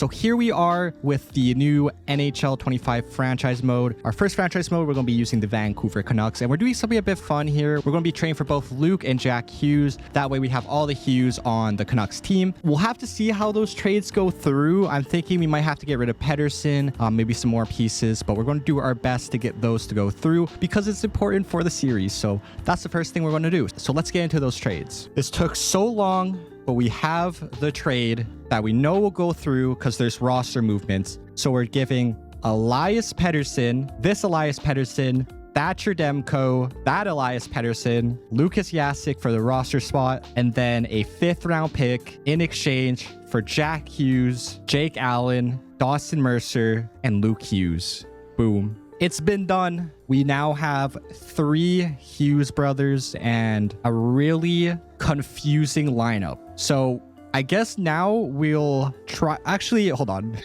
So here we are with the new NHL 25 franchise mode. Our first franchise mode, we're going to be using the Vancouver Canucks, and we're doing something a bit fun here. We're going to be trading for both Luke and Jack Hughes. That way we have all the Hughes on the Canucks team. We'll have to see how those trades go through. I'm thinking we might have to get rid of Pedersen, maybe some more pieces, but we're going to do our best to get those to go through because it's important for the series. So that's the first thing we're going to do. So let's get into those trades. This took so long, but we have the trade that we know will go through because there's roster movements. So we're giving Elias Pettersson, this Elias Pettersson, Thatcher Demko, that Elias Pettersson, Lucas Jasek for the roster spot, and then a 5th round pick in exchange for Jack Hughes, Jake Allen, Dawson Mercer, and Luke Hughes. Boom. It's been done. We now have 3 Hughes brothers and a really confusing lineup. So I guess now we'll try. Actually, hold on.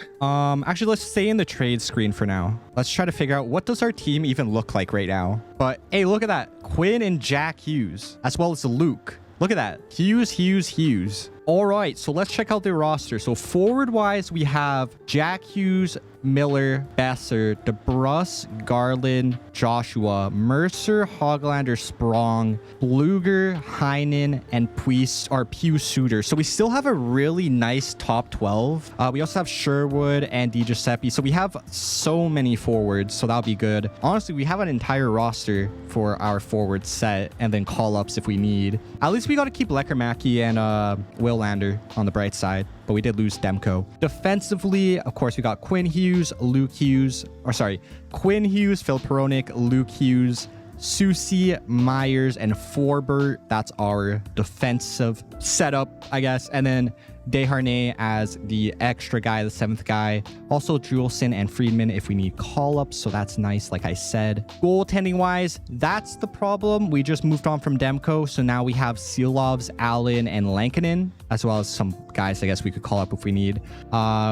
Actually, let's stay in the trade screen for now. Let's try to figure out what does our team even look like right now. But hey, look at that. Quinn and Jack Hughes, as well as Luke. Look at that. Hughes, Hughes, Hughes. All right, so let's check out the roster. So forward-wise, we have Jack Hughes, Miller, Besser, DeBrus, Garland, Joshua, Mercer, Hoglander, Sprong, Bluger, Heinen, and Pew Suter. So we still have a really nice top 12. We also have Sherwood and DiGiuseppe. So we have so many forwards, so that'll be good. Honestly, we have an entire roster for our forward set and then call-ups if we need. At least we got to keep Lekermacki and Willander on the bright side, but we did lose Demko. Defensively, of course, we got Quinn Hughes, Quinn Hughes, Phil Peronic, Luke Hughes, Susie, Myers, and Forbert. That's our defensive setup, I guess. And then Desharnais as the extra guy, the 7th guy. Also Juleson and Friedman if we need call-ups, so that's nice, like I said. Goaltending-wise, that's the problem. We just moved on from Demko, so now we have Silovs, Allen, and Lankinen, as well as some guys I guess we could call up if we need.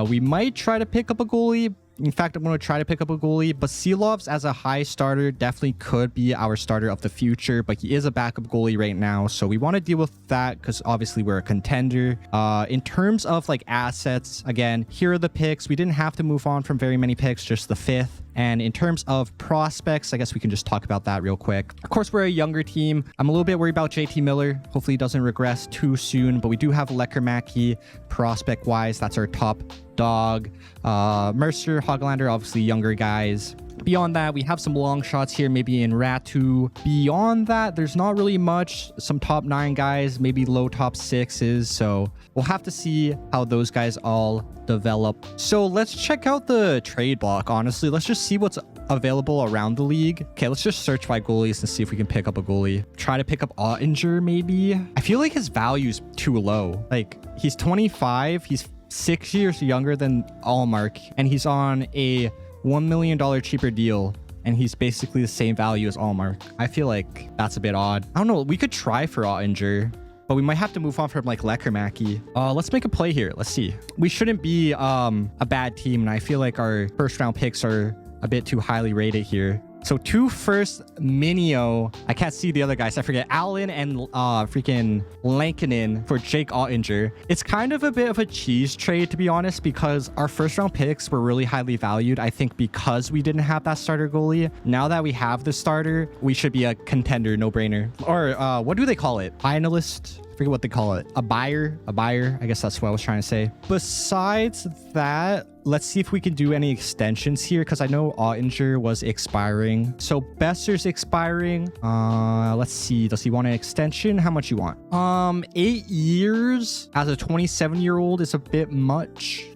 We might try to pick up a goalie. In fact, I'm going to try to pick up a goalie, but Silovs as a high starter definitely could be our starter of the future, but he is a backup goalie right now, so we want to deal with that because obviously we're a contender. In terms of like assets, again, here are the picks. We didn't have to move on from very many picks, just the 5th. And in terms of prospects, I guess we can just talk about that real quick. Of course, we're a younger team. I'm a little bit worried about JT Miller. Hopefully he doesn't regress too soon, but we do have Lekermacki prospect-wise. That's our top dog. Mercer, Hoglander, obviously younger guys. Beyond that, we have some long shots here, maybe in Ratu. Beyond that, there's not really much. Some top 9 guys, maybe low top 6s. So we'll have to see how those guys all develop. So let's check out the trade block, honestly. Let's just see what's available around the league. Okay, let's just search by goalies and see if we can pick up a goalie. Try to pick up Ottinger, maybe. I feel like his value's too low. Like, he's 25. He's 6 years younger than Allmark, and he's on a $1 million cheaper deal, and he's basically the same value as Allmark. I feel like that's a bit odd. I don't know. We could try for Ottinger, but we might have to move on from like Lekermacki. Let's make a play here. Let's see. We shouldn't be a bad team, and I feel like our first round picks are a bit too highly rated here. So 2 first, Minio. I can't see the other guys. I forget. Allen and freaking Lankinen for Jake Ottinger. It's kind of a bit of a cheese trade, to be honest, because our first round picks were really highly valued. I think because we didn't have that starter goalie. Now that we have the starter, we should be a contender, no brainer. Or what do they call it? Finalist? I forget what they call it. A buyer. I guess that's what I was trying to say. Besides that, let's see if we can do any extensions here, because I know Ottinger was expiring. So Besser's expiring. Let's see. Does he want an extension? How much you want? 8 years as a 27-year-old is a bit much.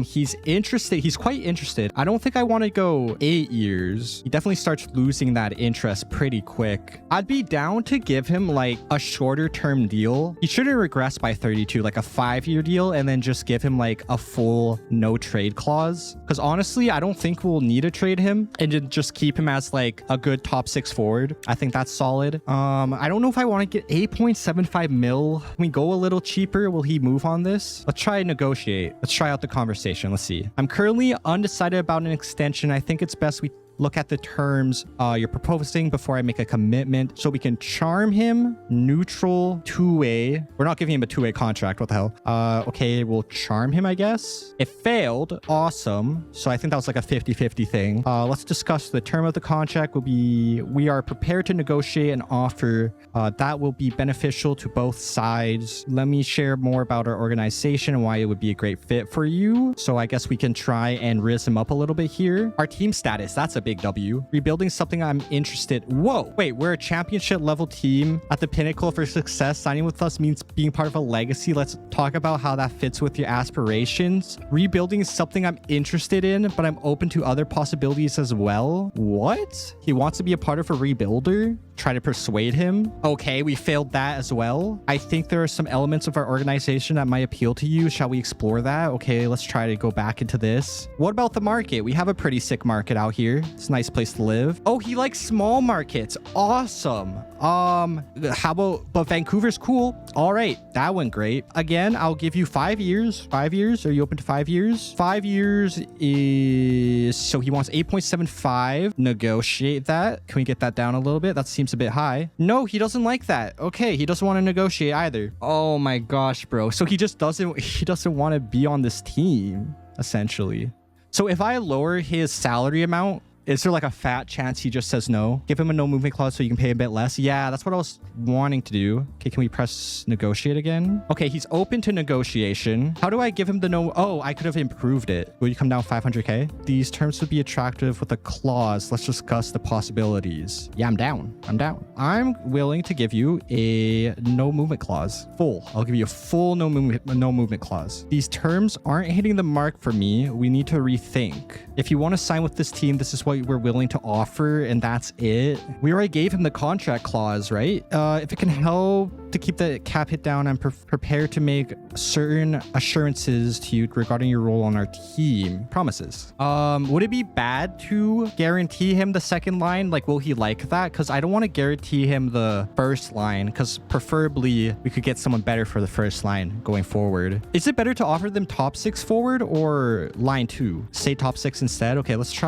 He's interested. He's quite interested. I don't think I want to go 8 years. He definitely starts losing that interest pretty quick. I'd be down to give him like a shorter term deal. He shouldn't regress by 32, like a 5-year deal, and then just give him like a full no trade clause, because honestly I don't think we'll need to trade him and just keep him as like a good top 6 forward. I think that's solid. I don't know if I want to get 8.75 mil. Can we go a little cheaper? Will he move on this? Let's try and negotiate. Let's try out the conversation. Let's see. I'm currently undecided about an extension. I think it's best we look at the terms you're proposing before I make a commitment. So we can charm him, neutral, two-way. We're not giving him a two-way contract. What the hell? Okay, we'll charm him, I guess. It failed. Awesome. So I think that was like a 50-50 thing. Let's discuss the term of the contract. We are prepared to negotiate an offer that will be beneficial to both sides. Let me share more about our organization and why it would be a great fit for you. So I guess we can try and raise him up a little bit here. Our team status, that's a big W. Rebuilding something I'm interested. Whoa, wait, we're a championship level team at the pinnacle for success. Signing with us means being part of a legacy. Let's talk about how that fits with your aspirations. Rebuilding is something I'm interested in, but I'm open to other possibilities as well. What? He wants to be a part of a rebuilder? Try to persuade him. Okay, we failed that as well. I think there are some elements of our organization that might appeal to you. Shall we explore that? Okay, let's try to go back into this. What about the market? We have a pretty sick market out here. It's a nice place to live. Oh, he likes small markets. Awesome. But Vancouver's cool. All right, that went great. Again, I'll give you 5 years. 5 years? Are you open to 5 years? 5 years is... So he wants 8.75. Negotiate that. Can we get that down a little bit? That seems a bit high. No, he doesn't like that. Okay, he doesn't want to negotiate either. Oh my gosh, bro. So he doesn't want to be on this team, essentially. So if I lower his salary amount, is there like a fat chance he just says no? Give him a no movement clause so you can pay a bit less. Yeah, that's what I was wanting to do. Okay, can we press negotiate again? Okay, he's open to negotiation. How do I give him the no? Oh, I could have improved it. Will you come down 500K? These terms would be attractive with a clause. Let's discuss the possibilities. Yeah, I'm down. I'm down. I'm willing to give you a no movement clause. Full. I'll give you a full no movement clause. These terms aren't hitting the mark for me. We need to rethink. If you want to sign with this team, this is what we're willing to offer, and that's it. We already gave him the contract clause, right? If it can help to keep the cap hit down, I'm prepared to make certain assurances to you regarding your role on our team. Promises. Would it be bad to guarantee him the second line? Like, will he like that? Because I don't want to guarantee him the first line, because preferably we could get someone better for the first line going forward. Is it better to offer them top 6 forward or line 2? Say top 6 instead. Okay, let's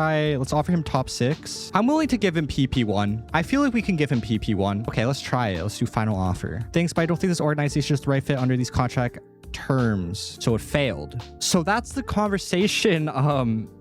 offer him top 6. I'm willing to give him PP1. I feel like we can give him PP1. Okay, let's try it. Let's do final offer. Thanks, but I don't think this organization is the right fit under these contract terms. So it failed. So that's the conversation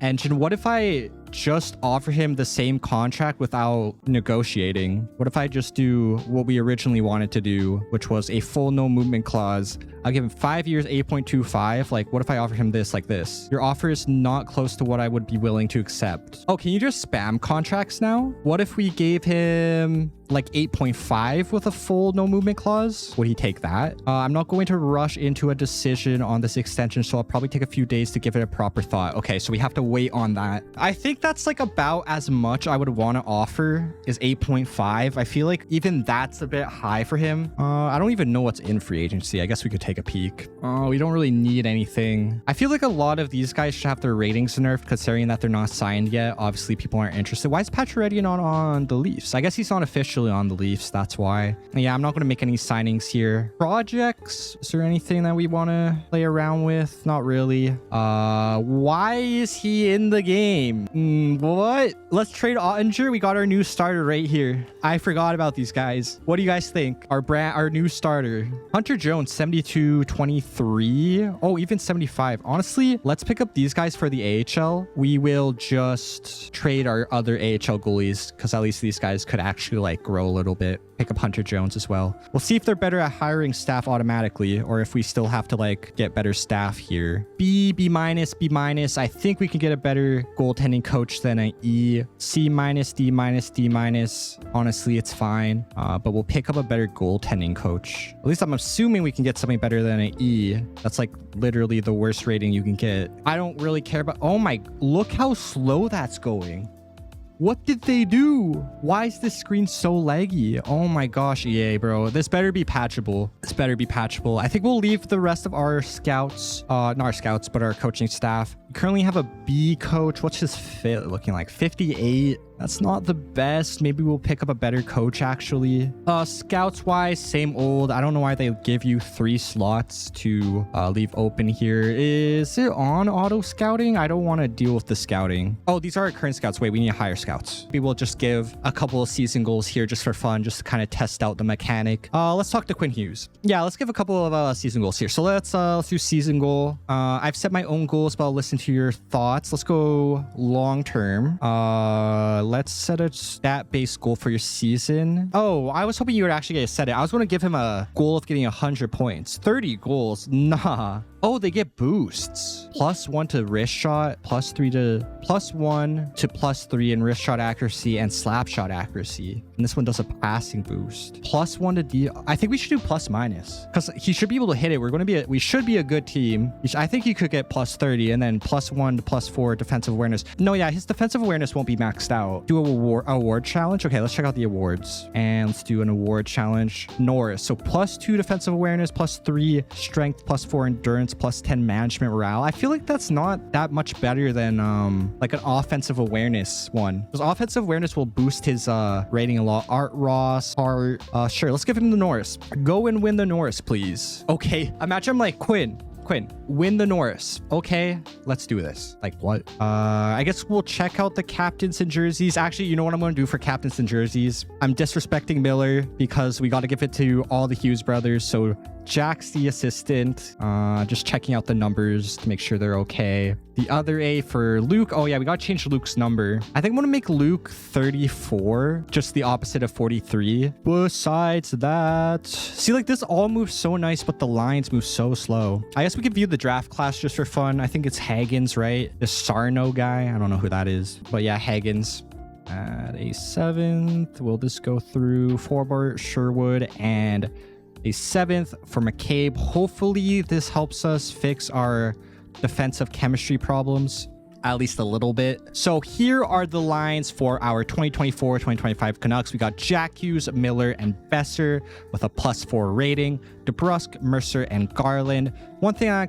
engine. What if I just offer him the same contract without negotiating? What if I just do what we originally wanted to do, which was a full no movement clause? I'll give him 5 years, 8.25. Like, what if I offer him this like this? Your offer is not close to what I would be willing to accept. Oh, can you just spam contracts now? What if we gave him like 8.5 with a full no movement clause? Would he take that? I'm not going to rush into a decision on this extension, so I'll probably take a few days to give it a proper thought. Okay, so we have to wait on that. I think that's like about as much I would want to offer is 8.5. I feel like even that's a bit high for him. I don't even know what's in free agency. I guess we could take a peek. Oh, we don't really need anything. I feel like a lot of these guys should have their ratings nerfed, considering that they're not signed yet. Obviously, people aren't interested. Why is Pacioretty not on the Leafs? I guess he's not officially on the Leafs, that's why. Yeah, I'm not going to make any signings here. Projects, is there anything that we want to play around with? Not really. Why is he in the game? What? Let's trade Ottinger. We got our new starter right here. I forgot about these guys. What do you guys think? Our new starter, Hunter Jones, 72-23. Oh, even 75. Honestly, let's pick up these guys for the AHL. We will just trade our other AHL goalies, because at least these guys could actually like grow a little bit. Pick up Hunter Jones as well. We'll see if they're better at hiring staff automatically, or if we still have to like get better staff here. B minus. I think we can get a better goaltending coach than an E. C minus, D minus, D minus. Honestly, it's fine. But we'll pick up a better goaltending coach. At least I'm assuming we can get something better than an E. That's like literally the worst rating you can get. I don't really care about... Oh my... Look how slow that's going. What did they do? Why is this screen so laggy? Oh my gosh, EA, bro. This better be patchable. This better be patchable. I think we'll leave the rest of our scouts, not our scouts, but our coaching staff. We currently have a B coach. What's his fit looking like? 58. That's not the best. Maybe we'll pick up a better coach, actually. Scouts wise, same old. I don't know why they give you 3 slots to leave open here. Is it on auto scouting? I don't want to deal with the scouting. Oh, these are our current scouts. Wait, we need to hire scouts. We will just give a couple of season goals here just for fun, just to kind of test out the mechanic. Let's talk to Quinn Hughes. Yeah, let's give a couple of season goals here. So let's do season goal. I've set my own goals, but I'll listen to your thoughts. Let's go long term. Let's set a stat-based goal for your season. Oh, I was hoping you would actually get set it. I was going to give him a goal of getting 100 points. 30 goals. Nah. Oh, they get boosts. +1 to wrist shot, +1 to +3 in wrist shot accuracy and slap shot accuracy. And this one does a passing boost. +1 to D. I think we should do +- because he should be able to hit it. We should be a good team. I think he could get +30 and then +1 to +4 defensive awareness. No, yeah, his defensive awareness won't be maxed out. Do a award challenge. Okay, let's check out the awards. And let's do an award challenge. Norris. So +2 defensive awareness, +3 strength, +4 endurance, +10 management morale. I feel like that's not that much better than like an offensive awareness one. Because offensive awareness will boost his rating a lot. Art Ross, sure, let's give him the Norris. Go and win the Norris, please. Okay, imagine I'm like, Quinn, win the Norris. Okay, let's do this. Like what? I guess we'll check out the captains and jerseys. Actually, you know what I'm going to do for captains and jerseys? I'm disrespecting Miller because we got to give it to all the Hughes brothers. So Jack's the assistant. Just checking out the numbers to make sure they're okay. The other A for Luke. Oh yeah, we got to change Luke's number. I think I'm going to make Luke 34, just the opposite of 43. Besides that, see, like this all moves so nice, but the lines move so slow. I guess we could view the draft class just for fun. I think it's Haggins, right? The Sarno guy. I don't know who that is, but yeah, Haggins. At a 7th, will this go through? Forbort, Sherwood, and a 7th for McCabe. Hopefully this helps us fix our defensive chemistry problems at least a little bit. So here are the lines for our 2024-2025 Canucks. We got Jack Hughes, Miller, and Besser with a +4 rating. DeBrusk, Mercer, and Garland. One thing I'm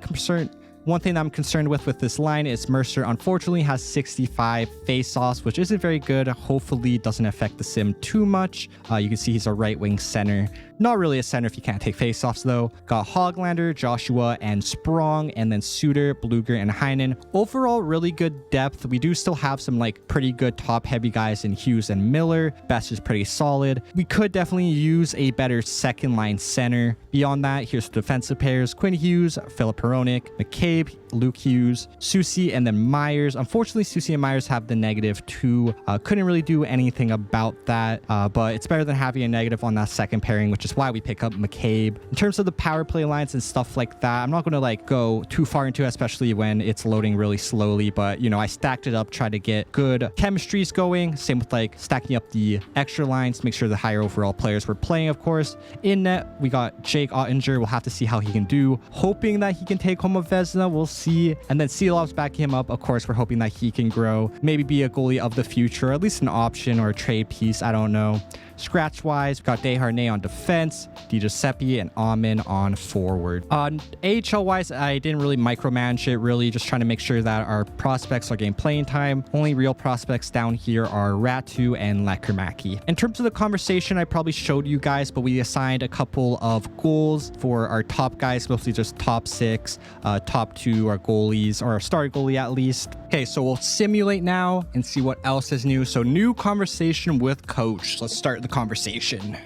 concerned with this line is Mercer unfortunately has 65 face-offs, which isn't very good. Hopefully doesn't affect the sim too much. You can see he's a right-wing center. Not really a center if you can't take face-offs though. Got Hoglander, Joshua, and Sprong, and then Suter, Bluger, and Heinen. Overall, really good depth. We do still have some like pretty good top-heavy guys in Hughes and Miller. Best is pretty solid. We could definitely use a better second-line center. Beyond that, here's the defensive pairs. Quinn Hughes, Philip Hronik, McCabe, Luke Hughes, Susie, and then Myers. Unfortunately, Susie and Myers have the -2. Couldn't really do anything about that, but it's better than having a negative on that second pairing, which is why we pick up McCabe. In terms of the power play lines and stuff like that, I'm not going to like go too far into it, especially when it's loading really slowly, but you know, I stacked it up, tried to get good chemistries going. Same with like stacking up the extra lines to make sure the higher overall players were playing, of course. In net, we got Jake Ottinger. We'll have to see how he can do. Hoping that he can take home a Vezina. We'll see. And then Seelov's backing him up. Of course, we're hoping that he can grow, maybe be a goalie of the future, or at least an option or a trade piece. I don't know. Scratch wise, we got Desharnais on defense, DiGiuseppe and Amin on forward. On AHL wise, I didn't really micromanage it, really just trying to make sure that our prospects are getting playing time. Only real prospects down here are Ratu and Lekermaki. In terms of the conversation, I probably showed you guys, but we assigned a couple of goals for our top guys, mostly just top 6, top 2 are goalies, or our starting goalie at least. Okay, so we'll simulate now and see what else is new. So new conversation with coach. Let's start the conversation.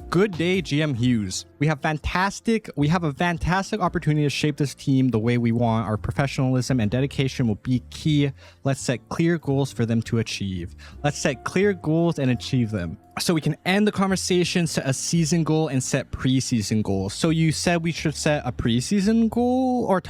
Good day, GM Hughes. We have a fantastic opportunity to shape this team the way we want. Our professionalism and dedication will be key. Let's set clear goals for them to achieve. Let's set clear goals and achieve them. So we can end the conversation, set a season goal, and set preseason goals. So you said we should set a preseason goal, or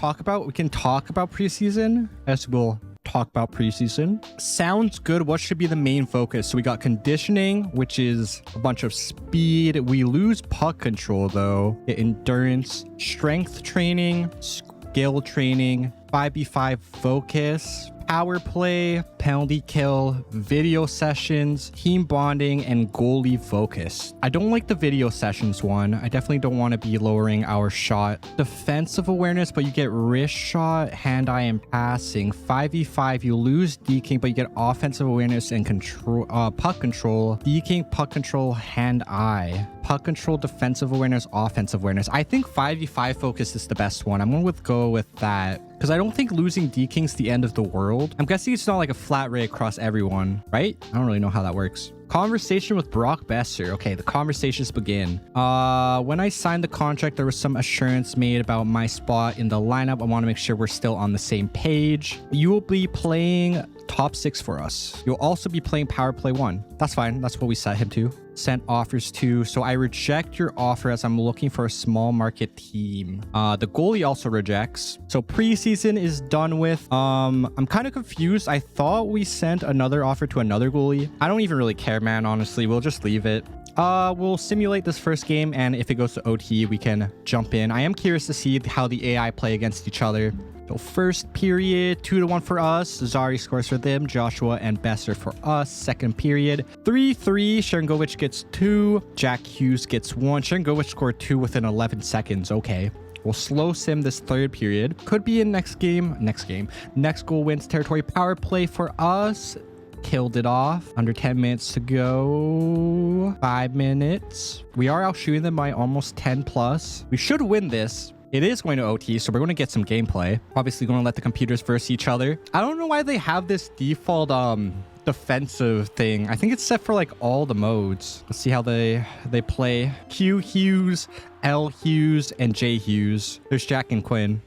we can talk about preseason, as we'll talk about preseason. Sounds good. What should be the main focus? So we got conditioning, which is a bunch of speed. We lose puck control though. Endurance, strength training, skill training, 5v5 focus, power play, penalty kill, video sessions, team bonding, and goalie focus. I don't like the video sessions one. I definitely don't want to be lowering our shot. Defensive awareness, but you get wrist shot, hand-eye, and passing. 5v5, you lose deking, but you get offensive awareness and control, puck control. Deking, puck control, hand-eye. Puck control, defensive awareness, offensive awareness. I think 5v5 focus is the best one. I'm going to go with that because I don't think losing D-King's the end of the world. I'm guessing it's not like a flat rate across everyone, right? I don't really know how that works. Conversation with Brock Besser. Okay, the conversations begin. When I signed the contract, there was some assurance made about my spot in the lineup. I want to make sure we're still on the same page. You will be playing top 6 for us. You'll also be playing power play 1. That's fine. That's what we set him to. Sent offers to. So I reject your offer as I'm looking for a small market team. The goalie also rejects. So preseason is done with. I'm kind of confused. I thought we sent another offer to another goalie. I don't even really care, man. Honestly, we'll just leave it. We'll simulate this first game, and if it goes to OT, we can jump in. I am curious to see how the AI play against each other. So first period, 2-1 for us. Zari scores for them. Joshua and Besser for us. Second period, 3-3. Sharangovich gets 2. Jack Hughes gets 1. Sharangovich scored 2 within 11 seconds. Okay. We'll slow sim this third period. Could be in next game. Next goal wins territory. Power play for us. Killed it off. Under 10 minutes to go. 5 minutes. We are out shooting them by almost 10 plus. We should win this. It is going to OT, so we're going to get some gameplay. Obviously going to let the computers verse each other. I don't know why they have this default defensive thing. I think it's set for like all the modes. Let's see how they play. Q Hughes, L Hughes, and J Hughes. There's Jack and Quinn.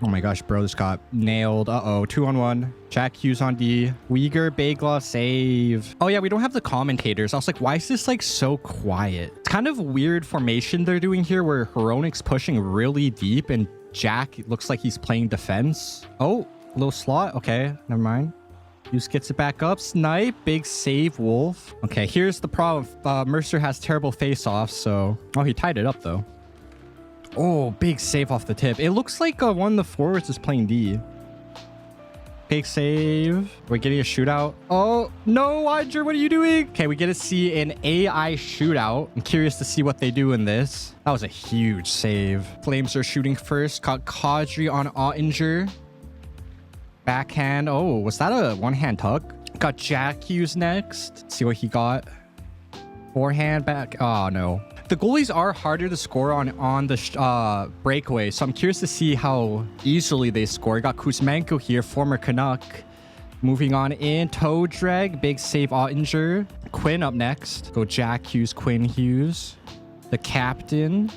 Oh my gosh, bro, this got nailed. Uh-oh, 2-on-1. Jack Hughes on D. Uyghur, Beglaw, save. Oh yeah, we don't have the commentators. I was like, why is this like so quiet? It's kind of weird formation they're doing here where Hronik's pushing really deep and Jack looks like he's playing defense. Oh, little slot. Okay, never mind. Hughes gets it back up. Snipe. Big save, Wolf. Okay, here's the problem. Mercer has terrible face-offs, so... Oh, he tied it up, though. Oh, big save off the tip. It looks like one of the forwards is playing D. Big save. We're getting a shootout. Oh, no, Roger, what are you doing? Okay, we get to see an AI shootout. I'm curious to see what they do in this. That was a huge save. Flames are shooting first. Got Kadri on Ottinger. Backhand. Oh, was that a one-hand tuck? Got Jack Hughes next. Let's see what he got. Forehand back. Oh, no. The goalies are harder to score on the breakaway, so I'm curious to see how easily they score. Got Kuzmenko here, former Canuck. Moving on in, toe drag, big save Ottinger. Quinn up next. Go Jack Hughes, Quinn Hughes. The captain.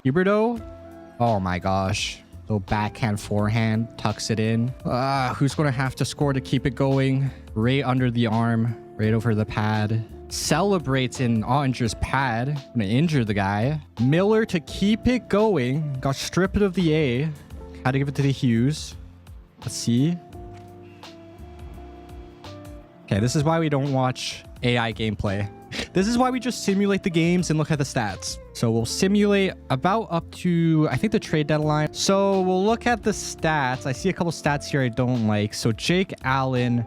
Huberto. Oh my gosh. Little backhand, forehand, tucks it in. Who's going to have to score to keep it going? Right under the arm, right over the pad. Celebrates in Ottinger's pad. Gonna injure the guy. Miller to keep it going. Got stripped of the A. Had to give it to the Hughes. Let's see. Okay, this is why we don't watch AI gameplay. This is why we just simulate the games and look at the stats. So we'll simulate about up to, I think, the trade deadline. So we'll look at the stats. I see a couple stats here I don't like. So Jake Allen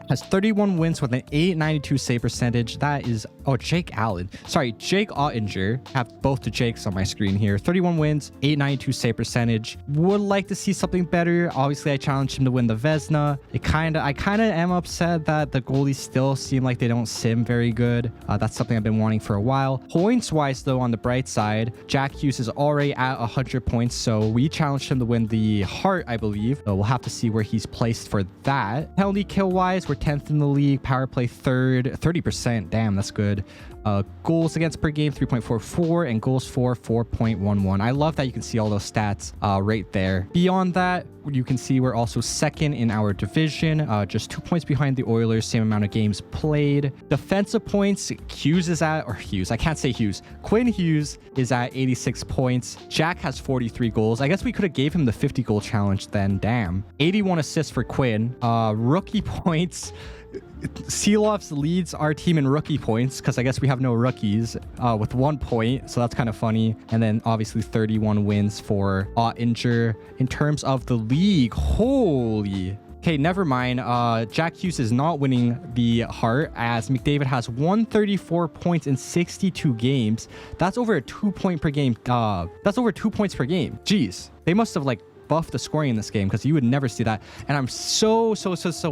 has 31 wins with an 892 save percentage. That is... Oh, Jake Allen. Sorry, Jake Ottinger. Have both the Jakes on my screen here. 31 wins, 892 save percentage. Would like to see something better. Obviously, I challenged him to win the Vezina. I kind of am upset that the goalies still seem like they don't sim very good. That's something I've been wanting for a while. Points-wise, though, on the bright side, Jack Hughes is already at 100 points, so we challenged him to win the Hart, I believe. So we'll have to see where he's placed for that. Penalty kill-wise, we're 10th in the league. Power play 3rd, 30%. Damn, that's good. Goals against per game, 3.44, and goals for 4.11. I love that you can see all those stats right there. Beyond that, you can see we're also second in our division, just 2 points behind the Oilers, same amount of games played. Defensive points, Quinn Hughes is at 86 points. Jack has 43 goals. I guess we could have gave him the 50 goal challenge then. Damn. 81 assists for Quinn. Rookie points, Seeloffs leads our team in rookie points because I guess we have no rookies with 1 point. So that's kind of funny. And then obviously 31 wins for Ottinger. In terms of the league, holy... Okay, never mind. Jack Hughes is not winning the Hart as McDavid has 134 points in 62 games. That's over a 2 point per game. That's over 2 points per game. Jeez. They must have like buff the scoring in this game because you would never see that. And I'm so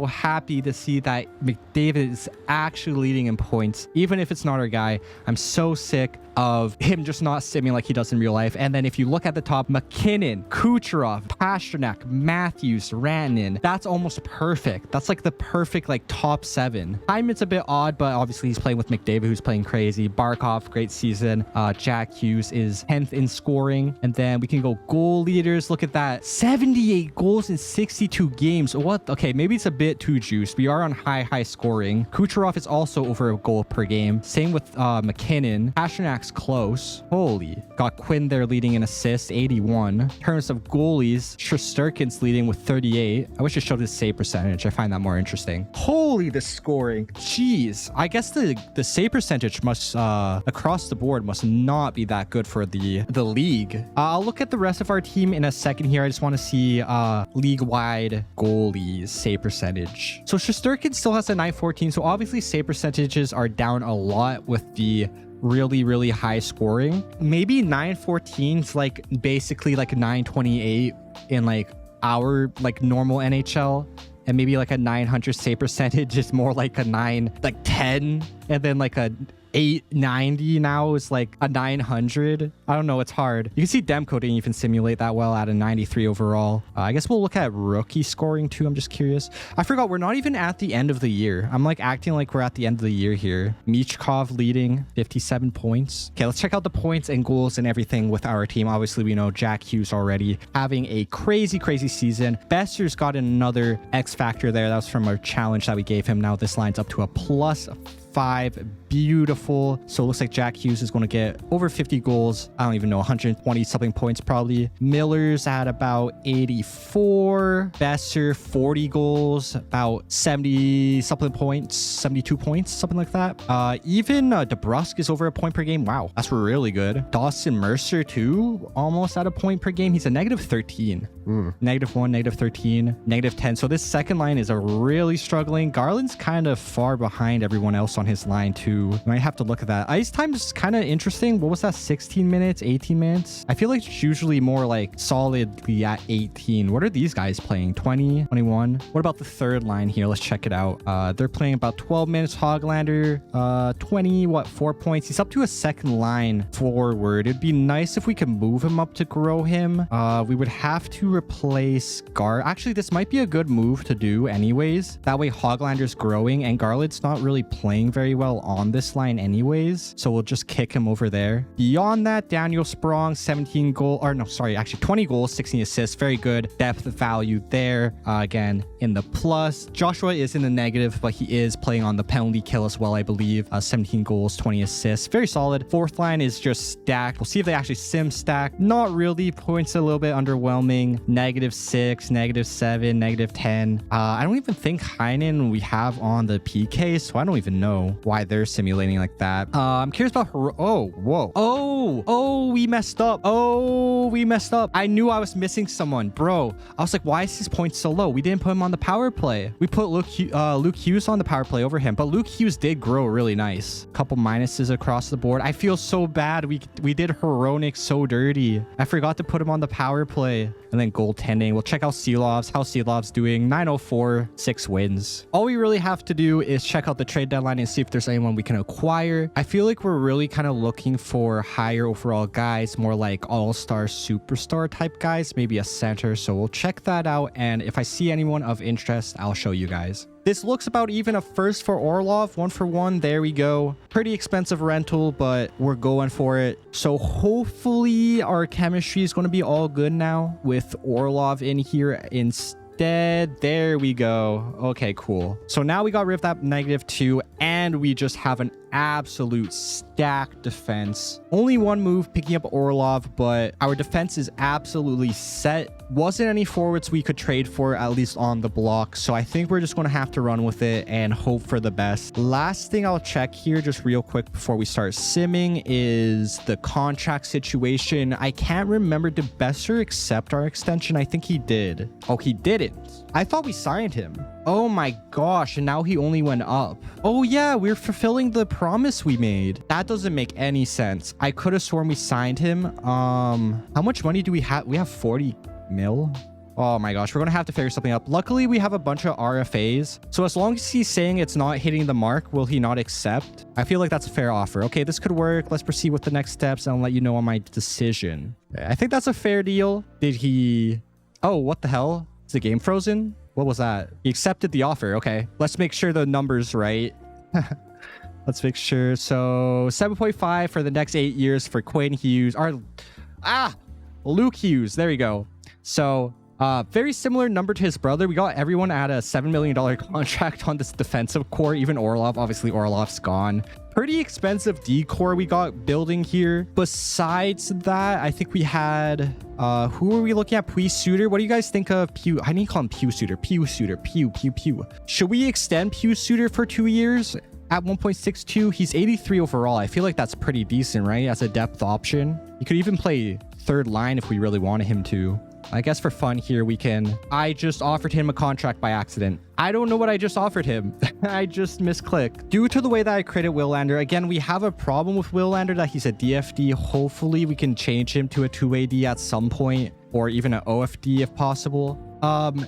happy to see that McDavid is actually leading in points, even if it's not our guy. I'm so sick of him just not simming like he does in real life. And then if you look at the top, McKinnon, Kucherov, Pasternak, Matthews, Rantanen, that's almost perfect. That's like the perfect like top 7. Hyman's a bit odd, but obviously he's playing with McDavid, who's playing crazy. Barkov, great season. Jack Hughes is 10th in scoring. And then we can go goal leaders. Look at that. 78 goals in 62 games. What? Okay, maybe it's a bit too juiced. We are on high scoring. Kucherov is also over a goal per game. Same with McKinnon. Pasternak's close. Holy. Got Quinn there leading in assists, 81. In terms of goalies, Shesterkin's leading with 38. I wish it showed his save percentage. I find that more interesting. Holy, the scoring. Jeez. I guess the save percentage must, across the board, must not be that good for the league. I'll look at the rest of our team in a second here. I just want to see league-wide goalies save percentage. So Shesterkin still has a 914. So obviously save percentages are down a lot with the really high scoring. Maybe 914's like basically like 928 in like our like normal NHL, and maybe like a 900 save percentage is more like a 910, and then like a 890 now is like a 900. I don't know, it's hard. You can see Demko didn't even simulate that well at a 93 overall. I guess we'll look at rookie scoring too. I'm just curious. I forgot we're not even at the end of the year. I'm like acting like we're at the end of the year here. Michkov leading 57 points. Okay, let's check out the points and goals and everything with our team. Obviously we know Jack Hughes already having a crazy season. Besser's got another X factor there. That was from our challenge that we gave him. Now this lines up to a +5. Beautiful. So it looks like Jack Hughes is going to get over 50 goals. I don't even know, 120 something points probably. Miller's at about 84. Besser 40 goals, about 70 something points, 72 points, something like that. Even DeBrusk is over a point per game. Wow, that's really good. Dawson Mercer too, almost at a point per game. He's a -13. -1, -13, -10. So this second line is a really struggling. Garland's kind of far behind everyone else on his line too. Might have to look at that. Ice time is kind of interesting. What was that? 16 minutes, 18 minutes? I feel like it's usually more like solidly at 18. What are these guys playing? 20, 21? What about the third line here? Let's check it out. They're playing about 12 minutes. Hoglander, 4 points. He's up to a second line forward. It'd be nice if we could move him up to grow him. We would have to replace Actually, this might be a good move to do anyways. That way Hoglander's growing and Garland's not really playing very well on this line anyways, so we'll just kick him over there. Beyond that, Daniel Sprong, 20 goals, 16 assists. Very good depth value there. Again, in the plus. Joshua is in the negative, but he is playing on the penalty kill as well, I believe. 17 goals, 20 assists. Very solid. Fourth line is just stacked. We'll see if they actually sim stack. Not really. Points a little bit underwhelming. -6, -7, -10. I don't even think Heinen we have on the PK, so I don't even know why they're simulating like that. I'm curious about her. We messed up. I knew I was missing someone, bro. I was like, why is his point so low? We didn't put him on the power play. We put Luke Hughes on the power play over him, but Luke Hughes did grow really nice. Couple minuses across the board. I feel so bad. We did Hronik so dirty. I forgot to put him on the power play. And then goaltending. We'll check out Seelovs. How's Seelovs doing? 904, 6 wins. All we really have to do is check out the trade deadline and see if there's anyone we can acquire. I feel like we're really kind of looking for higher overall guys, more like all-star, superstar type guys, maybe a center. So we'll check that out. And if I see anyone of interest, I'll show you guys. This looks about even a first for Orlov, 1-for-1. There we go. Pretty expensive rental, but we're going for it. So hopefully our chemistry is going to be all good now with Orlov in here instead. There we go. Okay, cool. So now we got rid of that -2 and we just have an absolute stacked defense. Only one move picking up Orlov, but our defense is absolutely set. Wasn't any forwards we could trade for, at least on the block. So I think we're just going to have to run with it and hope for the best. Last thing I'll check here just real quick before we start simming is the contract situation. I can't remember. Did Besser accept our extension? I think he did. Oh, he didn't. I thought we signed him. Oh my gosh, and now he only went up. Oh yeah, we're fulfilling the promise we made. That doesn't make any sense. I could have sworn we signed him. How much money do we have? We have 40 mil. Oh my gosh, we're gonna have to figure something up. Luckily, we have a bunch of RFAs. So as long as he's saying it's not hitting the mark, will he not accept? I feel like that's a fair offer. Okay, this could work. Let's proceed with the next steps and I'll let you know on my decision. I think that's a fair deal. Did he... Oh, what the hell? Is the game frozen? What was that? He accepted the offer. Okay, let's make sure the number's right. Let's make sure. So 7.5 for the next 8 years for Quinn Hughes. Luke Hughes. There we go. So very similar number to his brother. We got everyone at a $7 million contract on this defensive core. Even Orlov. Obviously, Orlov's gone. Pretty expensive D-core we got building here. Besides that, I think we had... who were we looking at? Pugh Suter. What do you guys think of Pugh? I need to call him Pugh Suter. Pugh Suter. Pugh. Should we extend Pugh Suter for 2 years at 1.62? He's 83 overall. I feel like that's pretty decent, right? As a depth option. He could even play third line if we really wanted him to. I guess for fun here, we can... I just offered him a contract by accident. I don't know what I just offered him. I just misclicked. Due to the way that I created Willander, again, we have a problem with Willander that he's a DFD. Hopefully, we can change him to a 2AD at some point, or even an OFD if possible.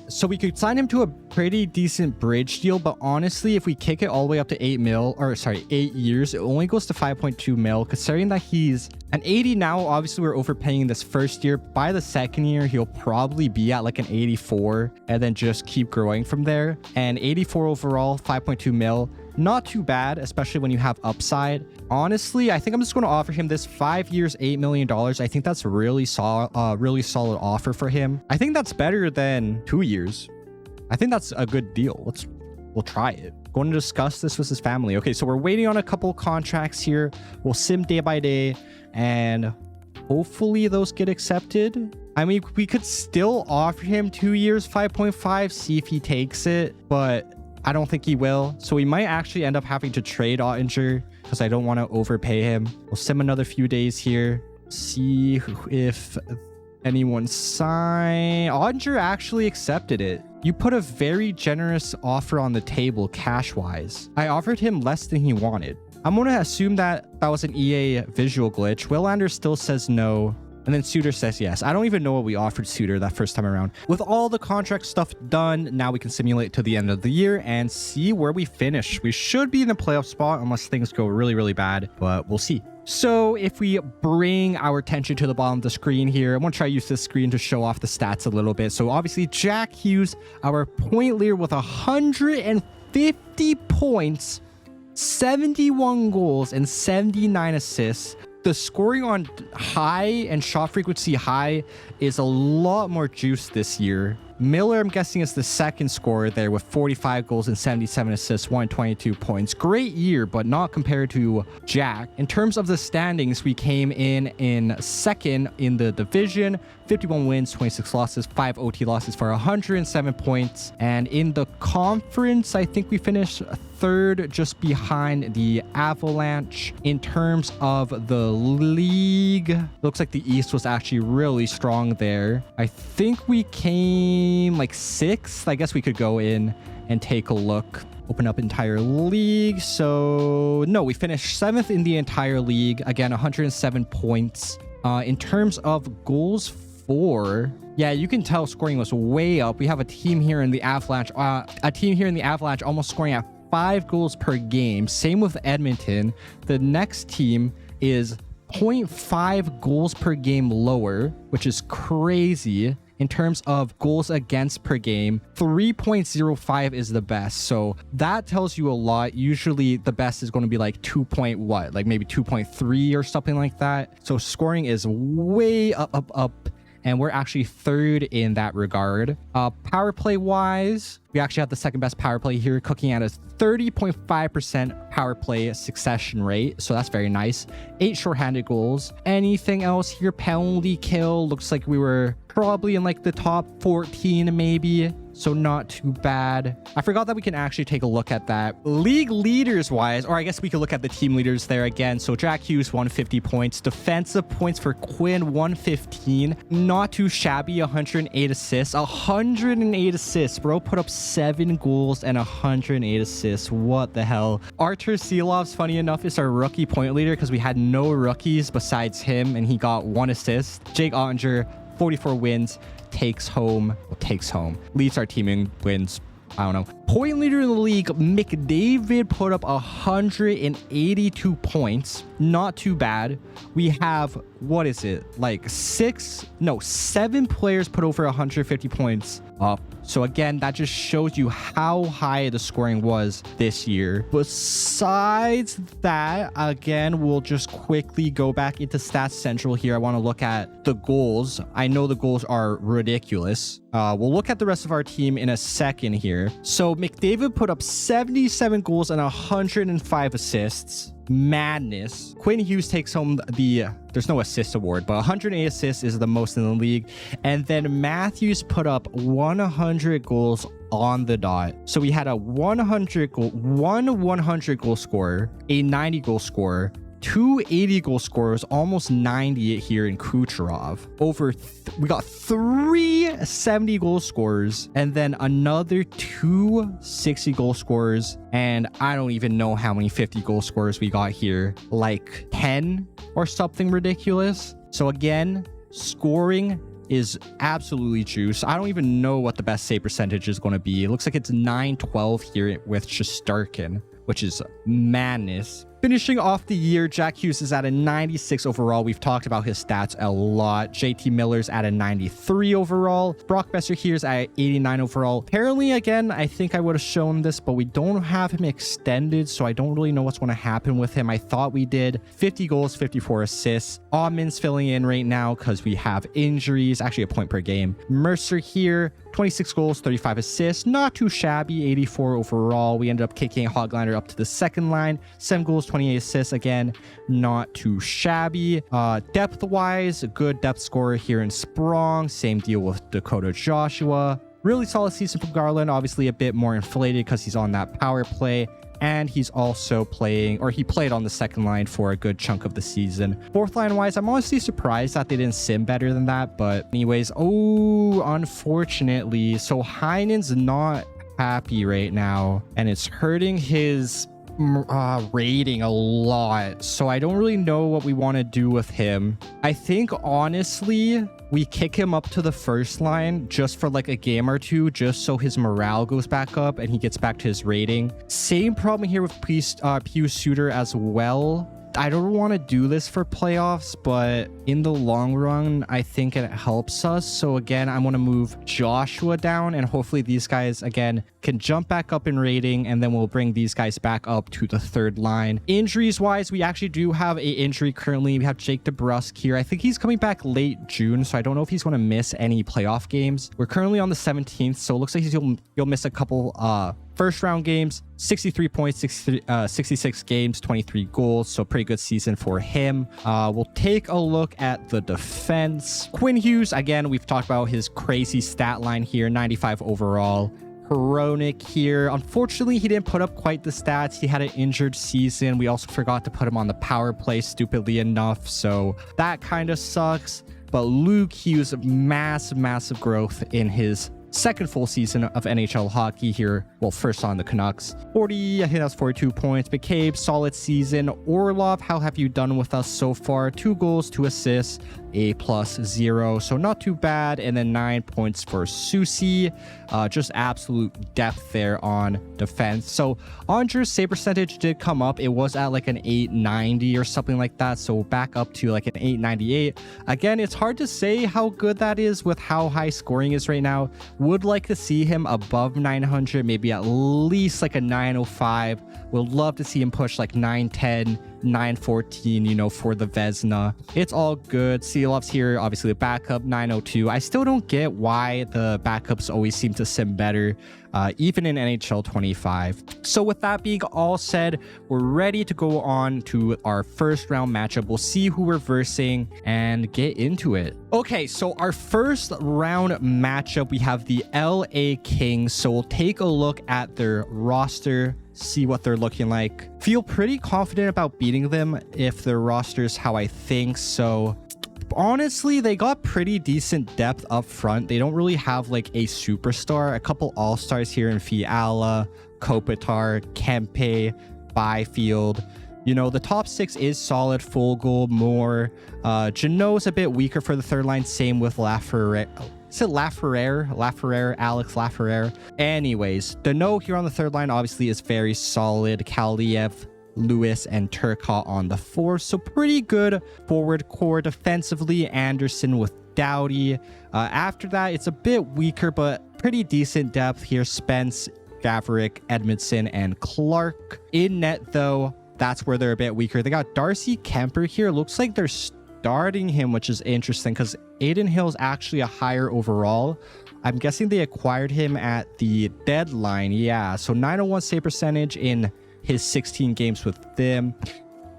So we could sign him to a pretty decent bridge deal, but honestly, if we kick it all the way up to 8 years, it only goes to 5.2 mil. Considering that he's an 80 now, obviously we're overpaying this first year. By the second year, he'll probably be at like an 84 and then just keep growing from there. And 84 overall, 5.2 mil. Not too bad, especially when you have upside. Honestly, I think I'm just going to offer him this 5 years, $8 million. I think that's a really solid offer for him. I think that's better than 2 years. I think that's a good deal. We'll try it. Going to discuss this with his family. Okay, so we're waiting on a couple contracts here. We'll sim day by day and hopefully those get accepted. I mean, we could still offer him 2 years, 5.5, see if he takes it, but I don't think he will. So we might actually end up having to trade Ottinger because I don't want to overpay him. We'll sim another few days here. See if anyone sign. Ottinger actually accepted it. You put a very generous offer on the table cash-wise. I offered him less than he wanted. I'm going to assume that that was an EA visual glitch. Willander still says no. And then Suter says yes. I don't even know what we offered Suter that first time around. With all the contract stuff done, now we can simulate to the end of the year and see where we finish. We should be in the playoff spot unless things go really, really bad, but we'll see. So if we bring our attention to the bottom of the screen here, I'm going to try to use this screen to show off the stats a little bit. So obviously Jack Hughes, our point leader with 150 points, 71 goals, and 79 assists. The scoring on high and shot frequency high is a lot more juice this year. Miller, I'm guessing, is the second scorer there with 45 goals and 77 assists, 122 points. Great year, but not compared to Jack. In terms of the standings, we came in second in the division, 51 wins, 26 losses, 5 OT losses for 107 points. And in the conference, I think we finished third, just behind the Avalanche. In terms of the league, looks like the East was actually really strong there. I think we came like 6th. I guess we could go in and take a look. Open up entire league. So no, we finished 7th in the entire league. Again, 107 points. In terms of goals for, yeah, you can tell scoring was way up. We have a team here in the Avalanche, almost scoring at 5 goals per game. Same with Edmonton. The next team is 0.5 goals per game lower, which is crazy. In terms of goals against per game, 3.05 is the best. So that tells you a lot. Usually the best is going to be like 2 point what, like maybe 2.3 or something like that. So scoring is way up. And we're actually third in that regard. Power play wise, we actually have the second best power play here, cooking at a 30.5% power play succession rate. So that's very nice. 8 shorthanded goals. Anything else here? Penalty kill. Looks like we were probably in like the top 14 maybe. So not too bad. I forgot that we can actually take a look at that. League leaders wise, or I guess we could look at the team leaders there again. So Jack Hughes, 150 points. Defensive points for Quinn, 115. Not too shabby, 108 assists. 108 assists. Bro put up 7 goals and 108 assists. What the hell? Artur Silov's, funny enough, is our rookie point leader because we had no rookies besides him and he got 1 assist. Jake Ottinger, 44 wins. Takes home, leads our team in wins. I don't know. Point leader in the league, McDavid put up 182 points. Not too bad. We have, what is it? Like 7 players put over 150 points up. So again, that just shows you how high the scoring was this year. Besides that, again, we'll just quickly go back into Stats Central here. I want to look at the goals. I know the goals are ridiculous. We'll look at the rest of our team in a second here. So McDavid put up 77 goals and 105 assists. Madness. Quinn Hughes takes home there's no assist award, but 108 assists is the most in the league. And then Matthews put up 100 goals on the dot. So we had a 100 goal scorer, a 90 goal scorer, 2 80 goal scorers, almost 90 here in Kucherov. We got 3 70 goal scorers and then another 2 60 goal scorers. And I don't even know how many 50 goal scorers we got here, like 10 or something ridiculous. So again, scoring is absolutely juice. I don't even know what the best save percentage is going to be. It looks like it's 912 here with Shesterkin, which is madness. Finishing off the year, Jack Hughes is at a 96 overall. We've talked about his stats a lot. JT Miller's at a 93 overall. Brock Besser here's at 89 overall. Apparently, again, I think I would have shown this, but we don't have him extended, so I don't really know what's going to happen with him. I thought we did 50 goals, 54 assists. Aumann's filling in right now because we have injuries, actually a point per game. Mercer here, 26 goals, 35 assists. Not too shabby, 84 overall. We ended up kicking Hoglander up to the second line. 7 goals, 28 assists. Again, not too shabby. Depth-wise, a good depth scorer here in Sprong. Same deal with Dakota Joshua. Really solid season from Garland. Obviously a bit more inflated because he's on that power play. And he's also playing, or he played on the second line for a good chunk of the season. Fourth line wise, I'm honestly surprised that they didn't sim better than that. But anyways, unfortunately, so Heinen's not happy right now. And it's hurting his rating a lot. So I don't really know what we want to do with him. I think honestly, we kick him up to the first line just for like a game or two, just so his morale goes back up and he gets back to his rating. Same problem here with Pius Suter as well. I don't want to do this for playoffs, but in the long run, I think it helps us. So again, I'm going to move Joshua down and hopefully these guys, again, can jump back up in rating and then we'll bring these guys back up to the third line. Injuries wise, we actually do have a injury currently. We have Jake DeBrusk here. I think he's coming back late June, so I don't know if he's going to miss any playoff games. We're currently on the 17th, so it looks like he'll miss a couple first round games. 63 points, 66 games, 23 goals. So pretty good season for him. We'll take a look at the defense. Quinn Hughes, again, we've talked about his crazy stat line here, 95 overall. Hronik here. Unfortunately, he didn't put up quite the stats. He had an injured season. We also forgot to put him on the power play, stupidly enough. So that kind of sucks. But Luke Hughes, massive growth in his second full season of NHL hockey here. Well, first on the Canucks. 40, I think that's 42 points. McCabe, solid season. Orlov, how have you done with us so far? 2 goals, 2 assists, A+0. So not too bad. And then 9 points for Susie. Just absolute depth there on defense. So Andre's save percentage did come up. It was at like an 890 or something like that. So back up to like an 898. Again, it's hard to say how good that is with how high scoring is right now. Would like to see him above 900, maybe at least like a 905. Would love to see him push like 910, 914, you know, for the Vezina. It's all good. Seelov's here, obviously the backup, 902. I still don't get why the backups always seem to sim better, even in NHL 25. So with that being all said, we're ready to go on to our first round matchup. We'll see who we're versing and get into it. Okay, so our first round matchup, we have the LA Kings. So we'll take a look at their roster, see what they're looking like. Feel pretty confident about beating them if their roster is how I think. So honestly, they got pretty decent depth up front. They don't really have like a superstar. A couple all-stars here in Fiala, Kopitar, Kempe, Byfield. You know, the top 6 is solid. Fogle, Moore. Janot's a bit weaker for the third line. Same with Lafreniere. Is it Lafreniere? Alex Lafreniere. Anyways, the no here on the third line obviously is very solid. Kaliev, Lewis, and Turcotte on the 4. So pretty good forward core. Defensively, Anderson with Doughty. After that, it's a bit weaker, but pretty decent depth here. Spence, Gavrik, Edmondson, and Clark. In net, though, that's where they're a bit weaker. They got Darcy Kemper here. Looks like they're starting him, which is interesting because Aiden Hill is actually a higher overall. I'm guessing they acquired him at the deadline. Yeah, so 901 save percentage in his 16 games with them.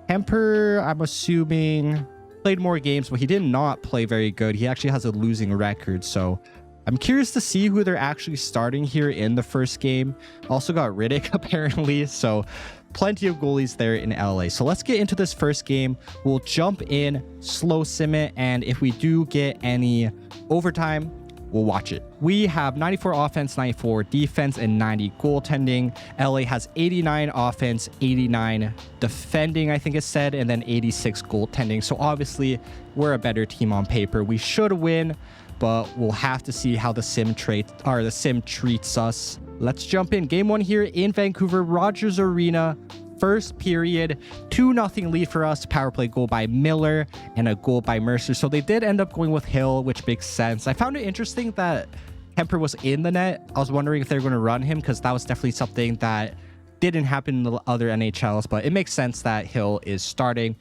Kemper, I'm assuming, played more games, but he did not play very good. He actually has a losing record, so I'm curious to see who they're actually starting here in the first game. Also got Riddick apparently, so plenty of goalies there in LA. So let's get into this first game. We'll jump in, slow sim it, and if we do get any overtime, we'll watch it. We have 94 offense, 94 defense, and 90 goaltending. LA has 89 offense, 89 defending, I think it said, and then 86 goaltending. So obviously, we're a better team on paper. We should win, but we'll have to see how the sim treats us. Let's jump in. Game 1 here in Vancouver, Rogers Arena. First period, 2-0 lead for us. Power play goal by Miller and a goal by Mercer. So they did end up going with Hill, which makes sense. I found it interesting that Kemper was in the net. I was wondering if they were going to run him because that was definitely something that didn't happen in the other NHLs, but it makes sense that Hill is starting.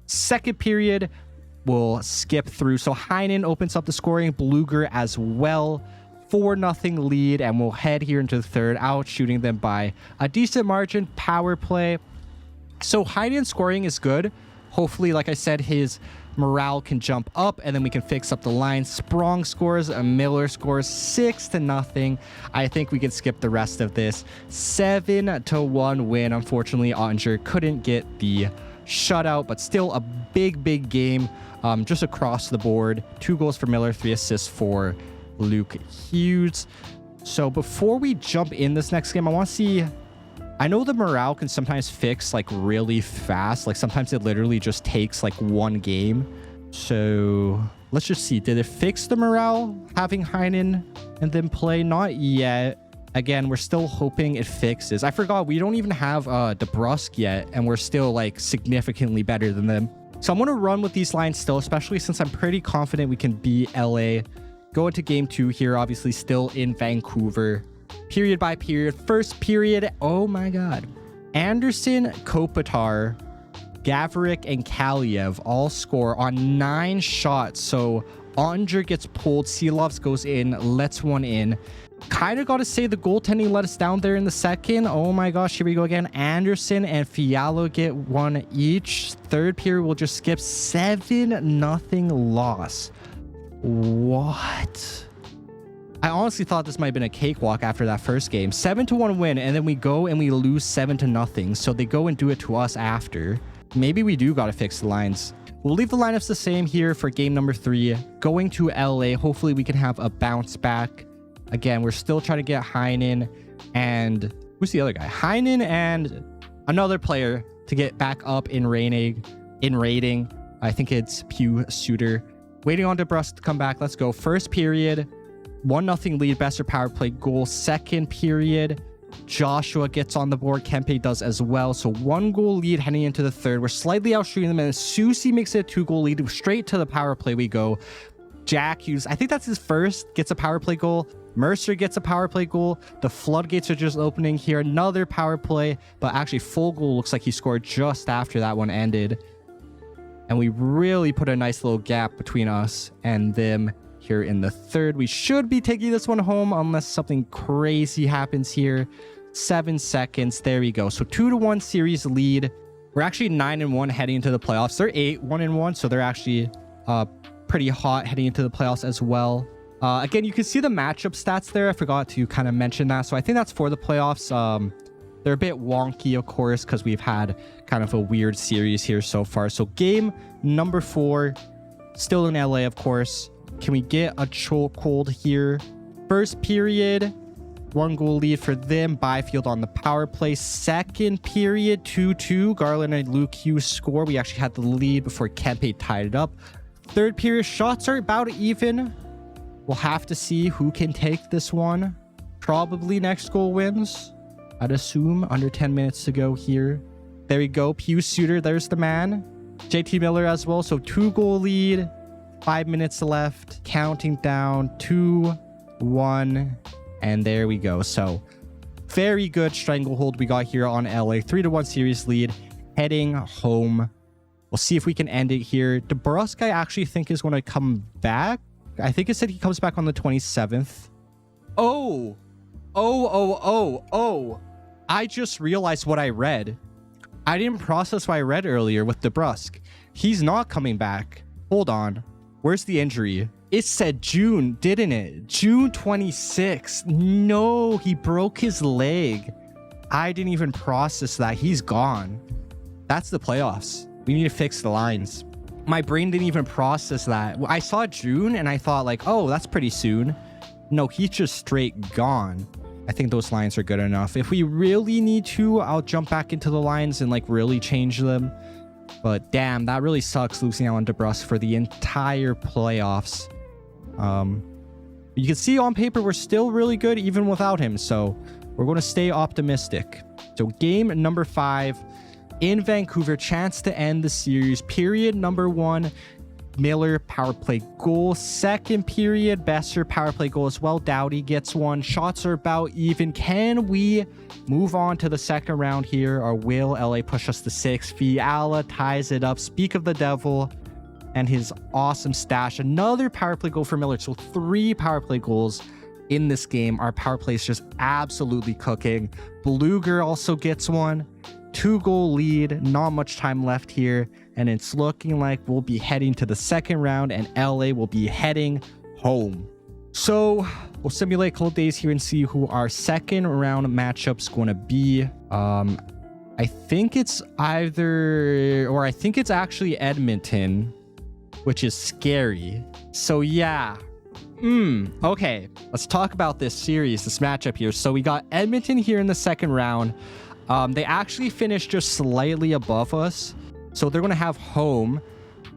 Second period, we'll skip through. So Heinen opens up the scoring, Bluger as well. 4-0 lead, and we'll head here into the third, out shooting them by a decent margin. Power play. So Heinen scoring is good. Hopefully, like I said, his morale can jump up, and then we can fix up the line. Sprong scores, Miller scores 6-0. I think we can skip the rest of this. 7-1 win. Unfortunately, Ottinger couldn't get the shutout, but still a big game just across the board. 2 goals for Miller, 3 assists for Luke Hughes. So before we jump in this next game, I want to see, I know the morale can sometimes fix like really fast. Like sometimes it literally just takes like 1 game. So let's just see. Did it fix the morale having Heinen and then play? Not yet. Again, we're still hoping it fixes. I forgot we don't even have DeBrusque yet, and we're still like significantly better than them. So I'm going to run with these lines still, especially since I'm pretty confident we can beat LA. Go into game 2 here, obviously still in Vancouver. Period by period. First period, oh my god. Anderson, Kopitar, Gavrik, and Kaliev all score on 9 shots. So Ottinger gets pulled, Seelovs goes in, lets one in. Kind of got to say the goaltending let us down there in the second. Oh my gosh, here we go again. Anderson and Fialo get 1 each. Third period, we'll just skip. 7-0 loss. What? I honestly thought this might have been a cakewalk after that first game. 7-1 win, and then we go and we lose 7-0. So they go and do it to us after. Maybe we do got to fix the lines. We'll leave the lineups the same here for game number 3. Going to LA. Hopefully we can have a bounce back. Again, we're still trying to get Heinen and who's the other guy? Heinen and another player to get back up in rating. I think it's Hughes Suter. Waiting on DeBrusk to come back. Let's go. First period, 1-0 lead, Besser power play goal. Second period, Joshua gets on the board. Kempe does as well. So 1-goal lead heading into the third. We're slightly outshooting them, and Susie makes it a 2-goal lead. Straight to the power play we go. Jack Hughes, I think that's his first, gets a power play goal. Mercer gets a power play goal. The floodgates are just opening here. Another power play, but actually full goal looks like he scored just after that one ended. And we really put a nice little gap between us and them here in the third. We should be taking this one home unless something crazy happens here. 7 seconds. There we go. So 2-1 series lead. We're actually 9-1 heading into the playoffs. They're 8-1-1, so they're actually pretty hot heading into the playoffs as well. Again, you can see the matchup stats there. I forgot to kind of mention that. So I think that's for the playoffs. They're a bit wonky, of course, because we've had kind of a weird series here so far. So game number 4, still in LA, of course. Can we get a chokehold here? First period, 1-goal lead for them. Byfield on the power play. Second period, 2-2. Garland and Luke Hughes score. We actually had the lead before Kempe tied it up. Third period, shots are about even. We'll have to see who can take this one. Probably next goal wins, I'd assume. Under 10 minutes to go here. There we go. Hughes Suter, there's the man. JT Miller as well. So 2-goal lead. 5 minutes left. Counting down. 2-1. And there we go. So very good stranglehold we got here on LA. 3-1 series lead. Heading home. We'll see if we can end it here. DeBrusk, I actually think, is going to come back. I think it said he comes back on the 27th. Oh. I just realized what I read. I didn't process what I read earlier with DeBrusk. He's not coming back. Hold on. Where's the injury? It said June, didn't it? June 26th. No, he broke his leg. I didn't even process that. He's gone. That's the playoffs. We need to fix the lines. My brain didn't even process that. I saw June and I thought like, oh, that's pretty soon. No, he's just straight gone. I think those lines are good enough. If we really need to, I'll jump back into the lines and like really change them. But damn, that really sucks losing out on DeBrusk for the entire playoffs. You can see on paper we're still really good even without him. So we're going to stay optimistic. So game number 5. In Vancouver, chance to end the series. Period number 1, Miller power play goal. Second period, Besser power play goal as well. Doughty gets one. Shots are about even. Can we move on to the second round here, or will LA push us to 6? Fiala ties it up. Speak of the devil and his awesome stash. Another power play goal for Miller. So 3 power play goals in this game. Our power play is just absolutely cooking. Bluger also gets one. 2-goal lead, not much time left here, and it's looking like we'll be heading to the second round and LA will be heading home. So we'll simulate a couple days here and see who our second round matchup's going to be. I think it's I think it's actually Edmonton, which is scary. So yeah. Okay, let's talk about this series, this matchup here. So we got Edmonton here in the second round. They actually finished just slightly above us, so they're going to have home.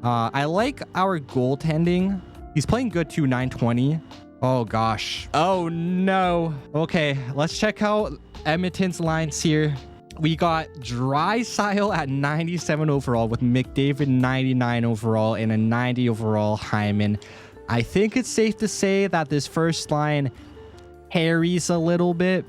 I like our goaltending. He's playing good too, 920. Oh, gosh. Oh, no. Okay, let's check out Edmonton's lines here. We got Draisaitl at 97 overall with McDavid 99 overall and a 90 overall Hyman. I think it's safe to say that this first line carries a little bit.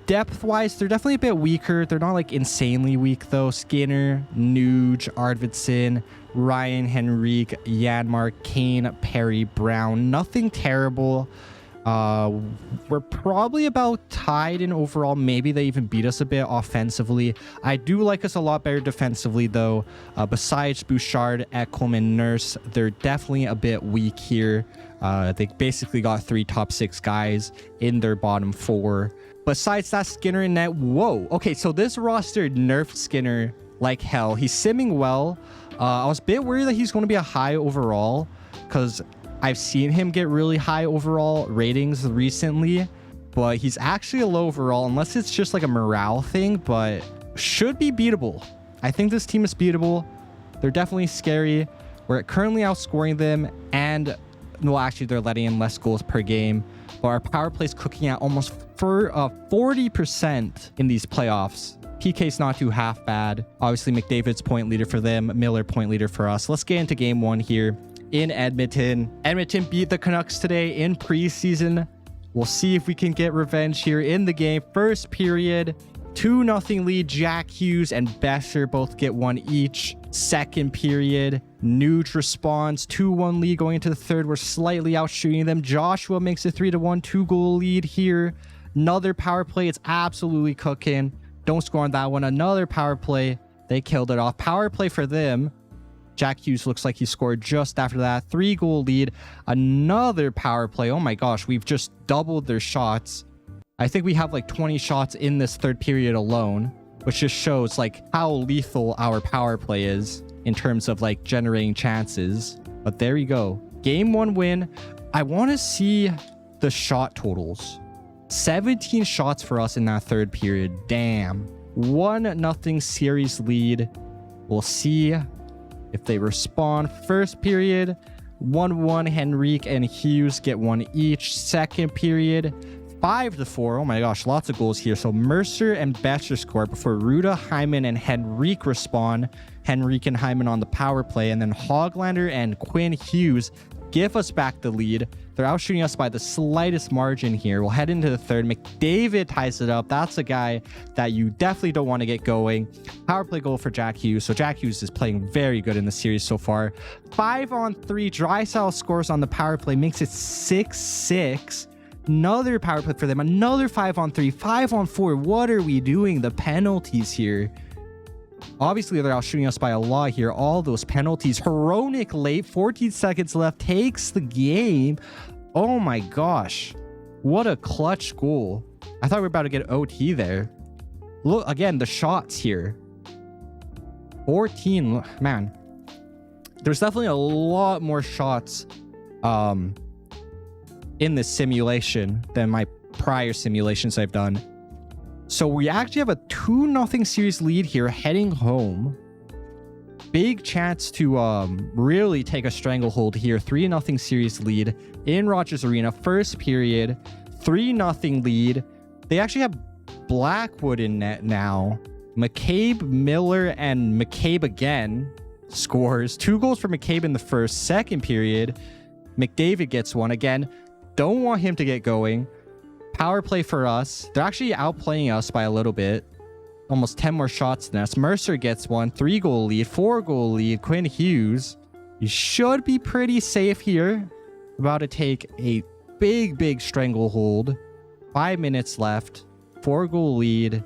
Depth-wise, they're definitely a bit weaker. They're not like insanely weak though. Skinner, Nuge, Arvidsson, Ryan, Henrique, Janmark, Kane, Perry, Brown. Nothing terrible. We're probably about tied in overall. Maybe they even beat us a bit offensively. I do like us a lot better defensively though. Besides Bouchard, Ekholm, and Nurse, they're definitely a bit weak here. They basically got 3 top 6 guys in their bottom 4. Besides that, Skinner and net. Whoa. Okay, so this roster nerfed Skinner like hell. He's simming well. I was a bit worried that he's going to be a high overall because I've seen him get really high overall ratings recently, but he's actually a low overall, unless it's just like a morale thing, but should be beatable. I think this team is beatable. They're definitely scary. We're currently outscoring them, and well, actually they're letting in less goals per game, but our power play is cooking at almost for 40% in these playoffs. PK's not too half bad. Obviously McDavid's point leader for them, Miller point leader for us. Let's get into game one here in Edmonton. Edmonton beat the Canucks today in preseason. We'll see if we can get revenge here in the game. First period, 2-0 lead. Jack Hughes and Besser both get one each. Second period, Nuge responds, 2-1 lead going into the third. We're slightly outshooting them. Joshua makes a 3-1 2-goal lead here. Another power play. It's absolutely cooking. Don't score on that one. Another power play. They killed it off. Power play for them. Jack Hughes looks like he scored just after that. 3-goal lead. Another power play. Oh my gosh, we've just doubled their shots. I think we have like 20 shots in this third period alone, which just shows like how lethal our power play is in terms of like generating chances. But there you go. Game one win. I want to see the shot totals. 17 shots for us in that third period. Damn. 1-0 series lead. We'll see if they respond. First period, 1-1. Henrique and Hughes get one each. Second period, 5-4. Oh my gosh, lots of goals here. So Mercer and Besser score before Ruda, Hyman, and Henrique respond. Henrique and Hyman on the power play. And then Hoglander and Quinn Hughes give us back the lead. They're outshooting us by the slightest margin here. We'll head into the third. McDavid ties it up. That's a guy that you definitely don't want to get going. Power play goal for Jack Hughes. So Jack Hughes is playing very good in the series so far. 5-on-3. Drysdale scores on the power play. Makes it 6-6. Another power play for them. Another 5-on-3. 5-on-4. What are we doing? The penalties here. Obviously, they're outshooting us by a lot here. All those penalties. Hronik late. 14 seconds left. Takes the game. Oh my gosh. What a clutch goal. I thought we were about to get OT there. Look, again, the shots here. 14. Man. There's definitely a lot more shots in this simulation than my prior simulations I've done. So we actually have a 2-0 series lead here heading home. Big chance to really take a stranglehold here. 3-0 series lead in Rogers Arena. First period, 3-0 lead. They actually have Blackwood in net now. McCabe, Miller, and McCabe again scores. 2 goals for McCabe in the first. Second period, McDavid gets one again. Don't want him to get going. Power play for us. They're actually outplaying us by a little bit. Almost 10 more shots than us. Mercer gets one. 3-goal lead. 4-goal lead. Quinn Hughes. You should be pretty safe here. About to take a big stranglehold. 5 minutes left. 4-goal lead.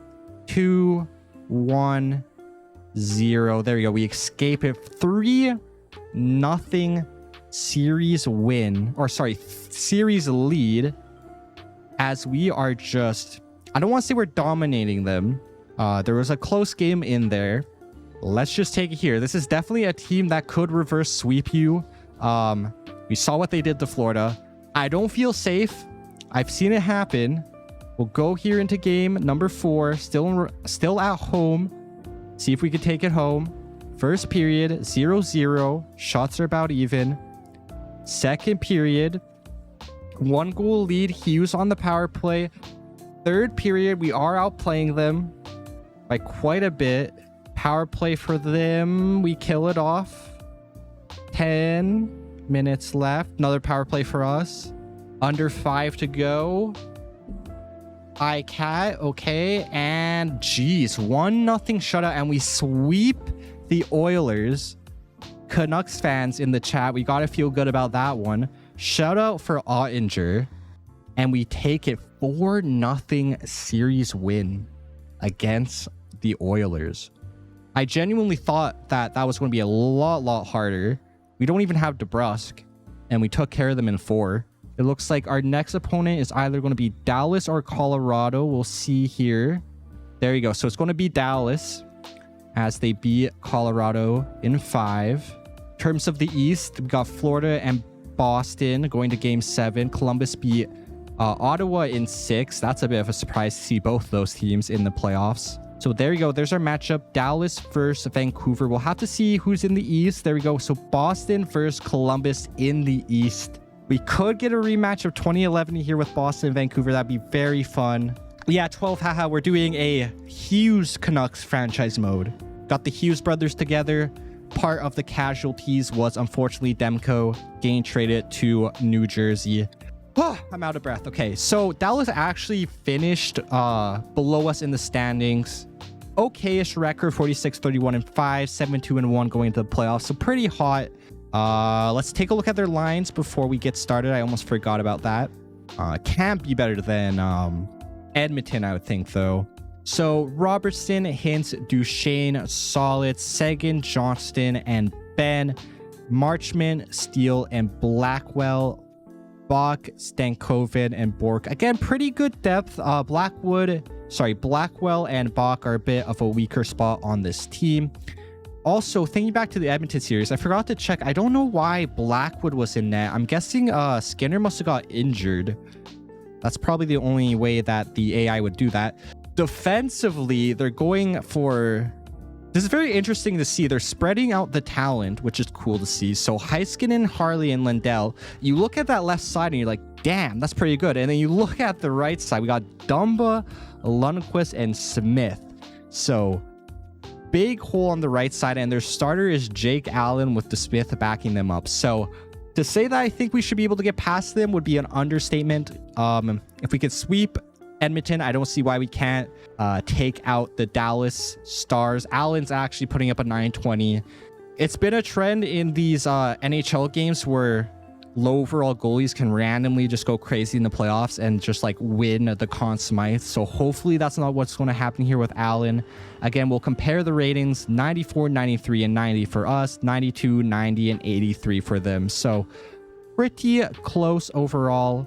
2-1-0. There we go. We escape it. 3-0 series win. Or sorry, series lead. As we are just, I don't want to say we're dominating them. There was a close game in there. Let's just take it here. This is definitely a team that could reverse sweep you. We saw what they did to Florida. I don't feel safe. I've seen it happen. We'll go here into game number 4. Still at home. See if we can take it home. First period, 0-0. Shots are about even. Second period, 1-goal lead. Hughes on the power play. Third period, we are outplaying them by quite a bit. Power play for them. We kill it off. 10 minutes left. Another power play for us. Under 5 to go. ICAT. Okay. And geez, 1-0 shutout. And we sweep the Oilers. Canucks fans in the chat, we got to feel good about that one. Shout out for Ottinger. And we take it 4-0 series win against the Oilers. I genuinely thought that was going to be a lot harder. We don't even have DeBrusque, and we took care of them in 4. It looks like our next opponent is either going to be Dallas or Colorado. We'll see here. There you go. So it's going to be Dallas as they beat Colorado in 5. In terms of the East, we got Florida and Boston going to game 7. Columbus beat Ottawa in 6. That's a bit of a surprise to see both those teams in the playoffs. So there you go. There's our matchup. Dallas versus Vancouver. We'll have to see who's in the East. There we go. So Boston versus Columbus in the East. We could get a rematch of 2011 here with Boston and Vancouver. That'd be very fun. Yeah, 12, haha. We're doing a Hughes Canucks franchise mode. Got the Hughes brothers together. Part of the casualties was unfortunately Demko getting traded to New Jersey. I'm out of breath. Okay, so Dallas actually finished below us in the standings. Okay-ish record, 46-31-5, 7-2-1 going into the playoffs. So pretty hot. Let's take a look at their lines before we get started. I almost forgot about that. Can't be better than Edmonton, I would think, though. So Robertson, Hintz, Duchesne, Solid, Seguin, Johnston, and Ben. Marchman, Steele, and Blackwell. Bach, Stankoven, and Bork. Again, pretty good depth. Blackwell and Bach are a bit of a weaker spot on this team. Also, thinking back to the Edmonton series, I forgot to check. I don't know why Blackwood was in net. I'm guessing Skinner must have got injured. That's probably the only way that the AI would do that. Defensively, they're going for... This is very interesting to see. They're spreading out the talent, which is cool to see. So Heiskanen, Harley, and Lindell. You look at that left side and you're like, damn, that's pretty good. And then you look at the right side. We got Dumba, Lundqvist, and Smith. So big hole on the right side. And their starter is Jake Allen with the Smith backing them up. So to say that I think we should be able to get past them would be an understatement. If we could sweep Edmonton, I don't see why we can't take out the Dallas Stars. Allen's actually putting up a 920. It's been a trend in these NHL games where low overall goalies can randomly just go crazy in the playoffs and just like win the Conn Smythe. So hopefully that's not what's going to happen here with Allen. Again, we'll compare the ratings: 94, 93, and 90 for us, 92, 90, and 83 for them. So pretty close overall,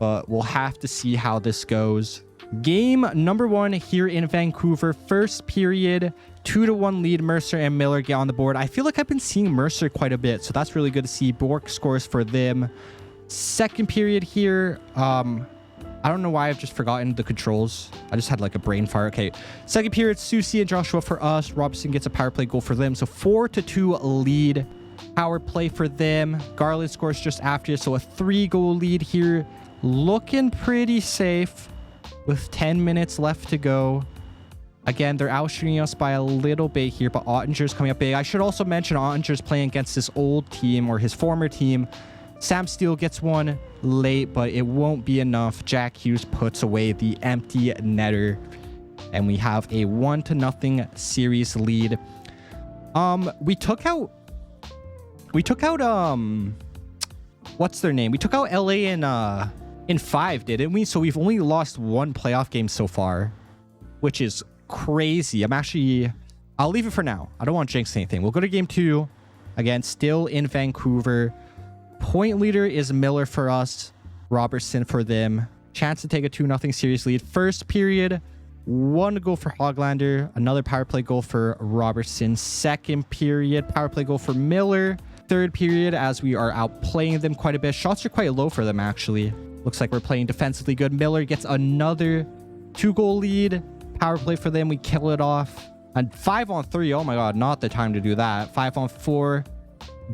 but we'll have to see how this goes. Game number 1 here in Vancouver. First period, 2-1 lead. Mercer and Miller get on the board. I feel like I've been seeing Mercer quite a bit, so that's really good to see. Bork scores for them. Second period here. I don't know why I've just forgotten the controls. I just had like a brain fart. Okay. Second period, Susie and Joshua for us. Robertson gets a power play goal for them. So 4-2 lead. Power play for them. Garland scores just after. So a 3-goal lead here. Looking pretty safe with 10 minutes left to go. Again, they're outshooting us by a little bit here, but Ottinger's coming up big. I should also mention Ottinger's playing against his old team or his former team. Sam Steele gets one late, but it won't be enough. Jack Hughes puts away the empty netter, and we have a 1-0 series lead. We took out what's their name? We took out LA in 5, didn't we? So we've only lost 1 playoff game so far, which is crazy. I'll leave it for now. I don't want to jinx anything. We'll go to game 2. Again, still in Vancouver. Point leader is Miller for us. Robertson for them. Chance to take a 2-0 series lead. First period, 1 goal for Hoglander. Another power play goal for Robertson. Second period, power play goal for Miller. Third period, as we are outplaying them quite a bit. Shots are quite low for them, actually. Looks like we're playing defensively good. Miller gets another 2-goal lead. Power play for them. We kill it off. And 5-on-3. Oh my god, not the time to do that. 5-on-4.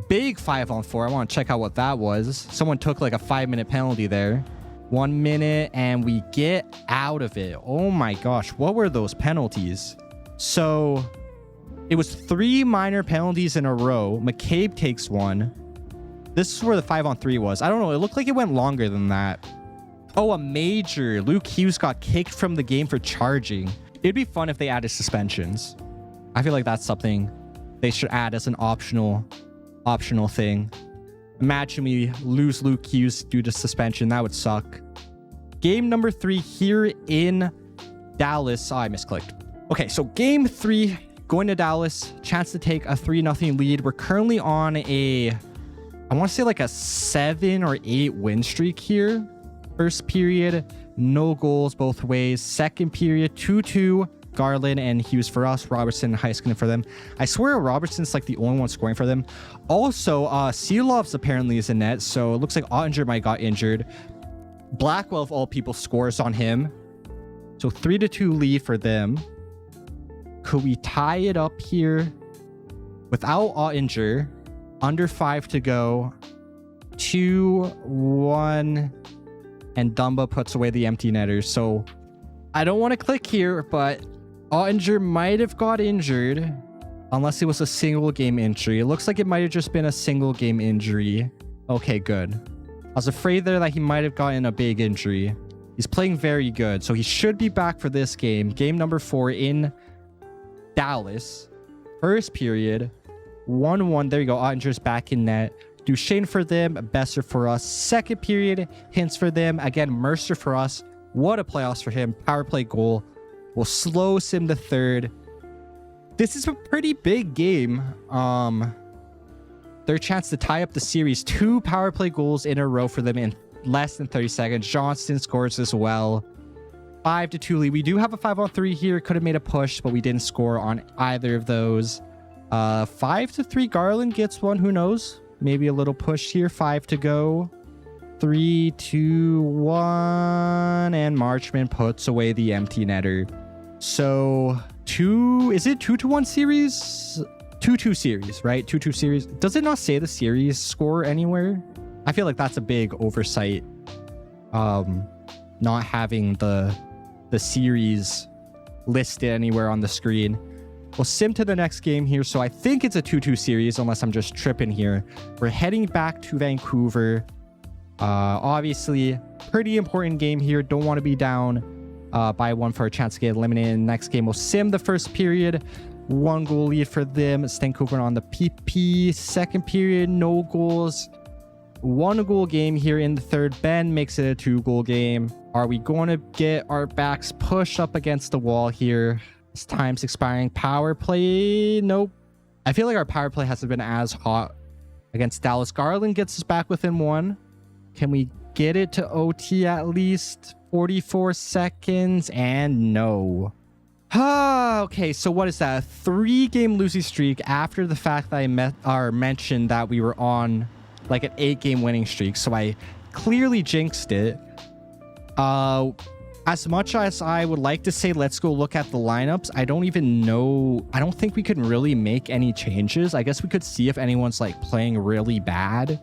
Big 5-on-4. I want to check out what that was. Someone took like a 5-minute penalty there. 1 minute and we get out of it. Oh my gosh, what were those penalties? So it was 3 minor penalties in a row. McCabe takes one. This is where the 5-on-3 was. I don't know. It looked like it went longer than that. Oh, a major. Luke Hughes got kicked from the game for charging. It'd be fun if they added suspensions. I feel like that's something they should add as an optional thing. Imagine we lose Luke Hughes due to suspension. That would suck. Game number 3 here in Dallas. Oh, I misclicked. Okay, so game 3 going to Dallas. Chance to take a 3-0 lead. We're currently on I want to say like a 7 or 8 win streak here. First period, no goals both ways. Second period, 2-2. Garland and Hughes for us, Robertson and Heiskanen for them. I swear Robertson's like the only one scoring for them. Also, Seelovs apparently is in net, so it looks like Ottinger might got injured. Blackwell, of all people, scores on him. So 3-2 lead for them. Could we tie it up here without Ottinger? Under 5 to go. 2-1. And Dumba puts away the empty netters. So I don't want to click here, but Ottinger might have got injured. Unless it was a single game injury. It looks like it might have just been a single game injury. Okay, good. I was afraid there that he might have gotten a big injury. He's playing very good. So he should be back for this game. Game number 4 in Dallas. First period. 1-1. There you go. Ottinger's back in net. Duchesne for them. Besser for us. Second period. Hintz for them. Again, Mercer for us. What a playoffs for him. Power play goal. We'll slow sim to third. This is a pretty big game. Their chance to tie up the series. 2 power play goals in a row for them in less than 30 seconds. Johnston scores as well. 5-2 lead. We do have a 5-on-3 here. Could have made a push, but we didn't score on either of those. 5-3. Garland gets one. Who knows? Maybe a little push here. 5 to go. 3-2-1. And Marchman puts away the empty netter. So is it 2-1 series? 2-2 series, right? 2-2 series. Does it not say the series score anywhere? I feel like that's a big oversight. Not having the series listed anywhere on the screen. We'll sim to the next game here. So I think it's a 2-2 series, unless I'm just tripping here. We're heading back to Vancouver. Obviously, pretty important game here. Don't want to be down by 1 for a chance to get eliminated. Next game, we'll sim the first period. 1 goal lead for them. Stankoven on the PP. Second period, no goals. 1 goal game here in the third. Ben makes it a 2-goal game. Are we going to get our backs pushed up against the wall here? This time's expiring. Power play. Nope. I feel like our power play hasn't been as hot against Dallas. Garland gets us back within 1. Can we get it to OT at least? 44 seconds. And no. Okay, so what is that? A 3-game losing streak after the fact that I mentioned that we were on like an 8-game winning streak. So I clearly jinxed it. As much as I would like to say let's go look at the lineups, I don't even know. I don't think we could really make any changes. I guess we could see if anyone's like playing really bad.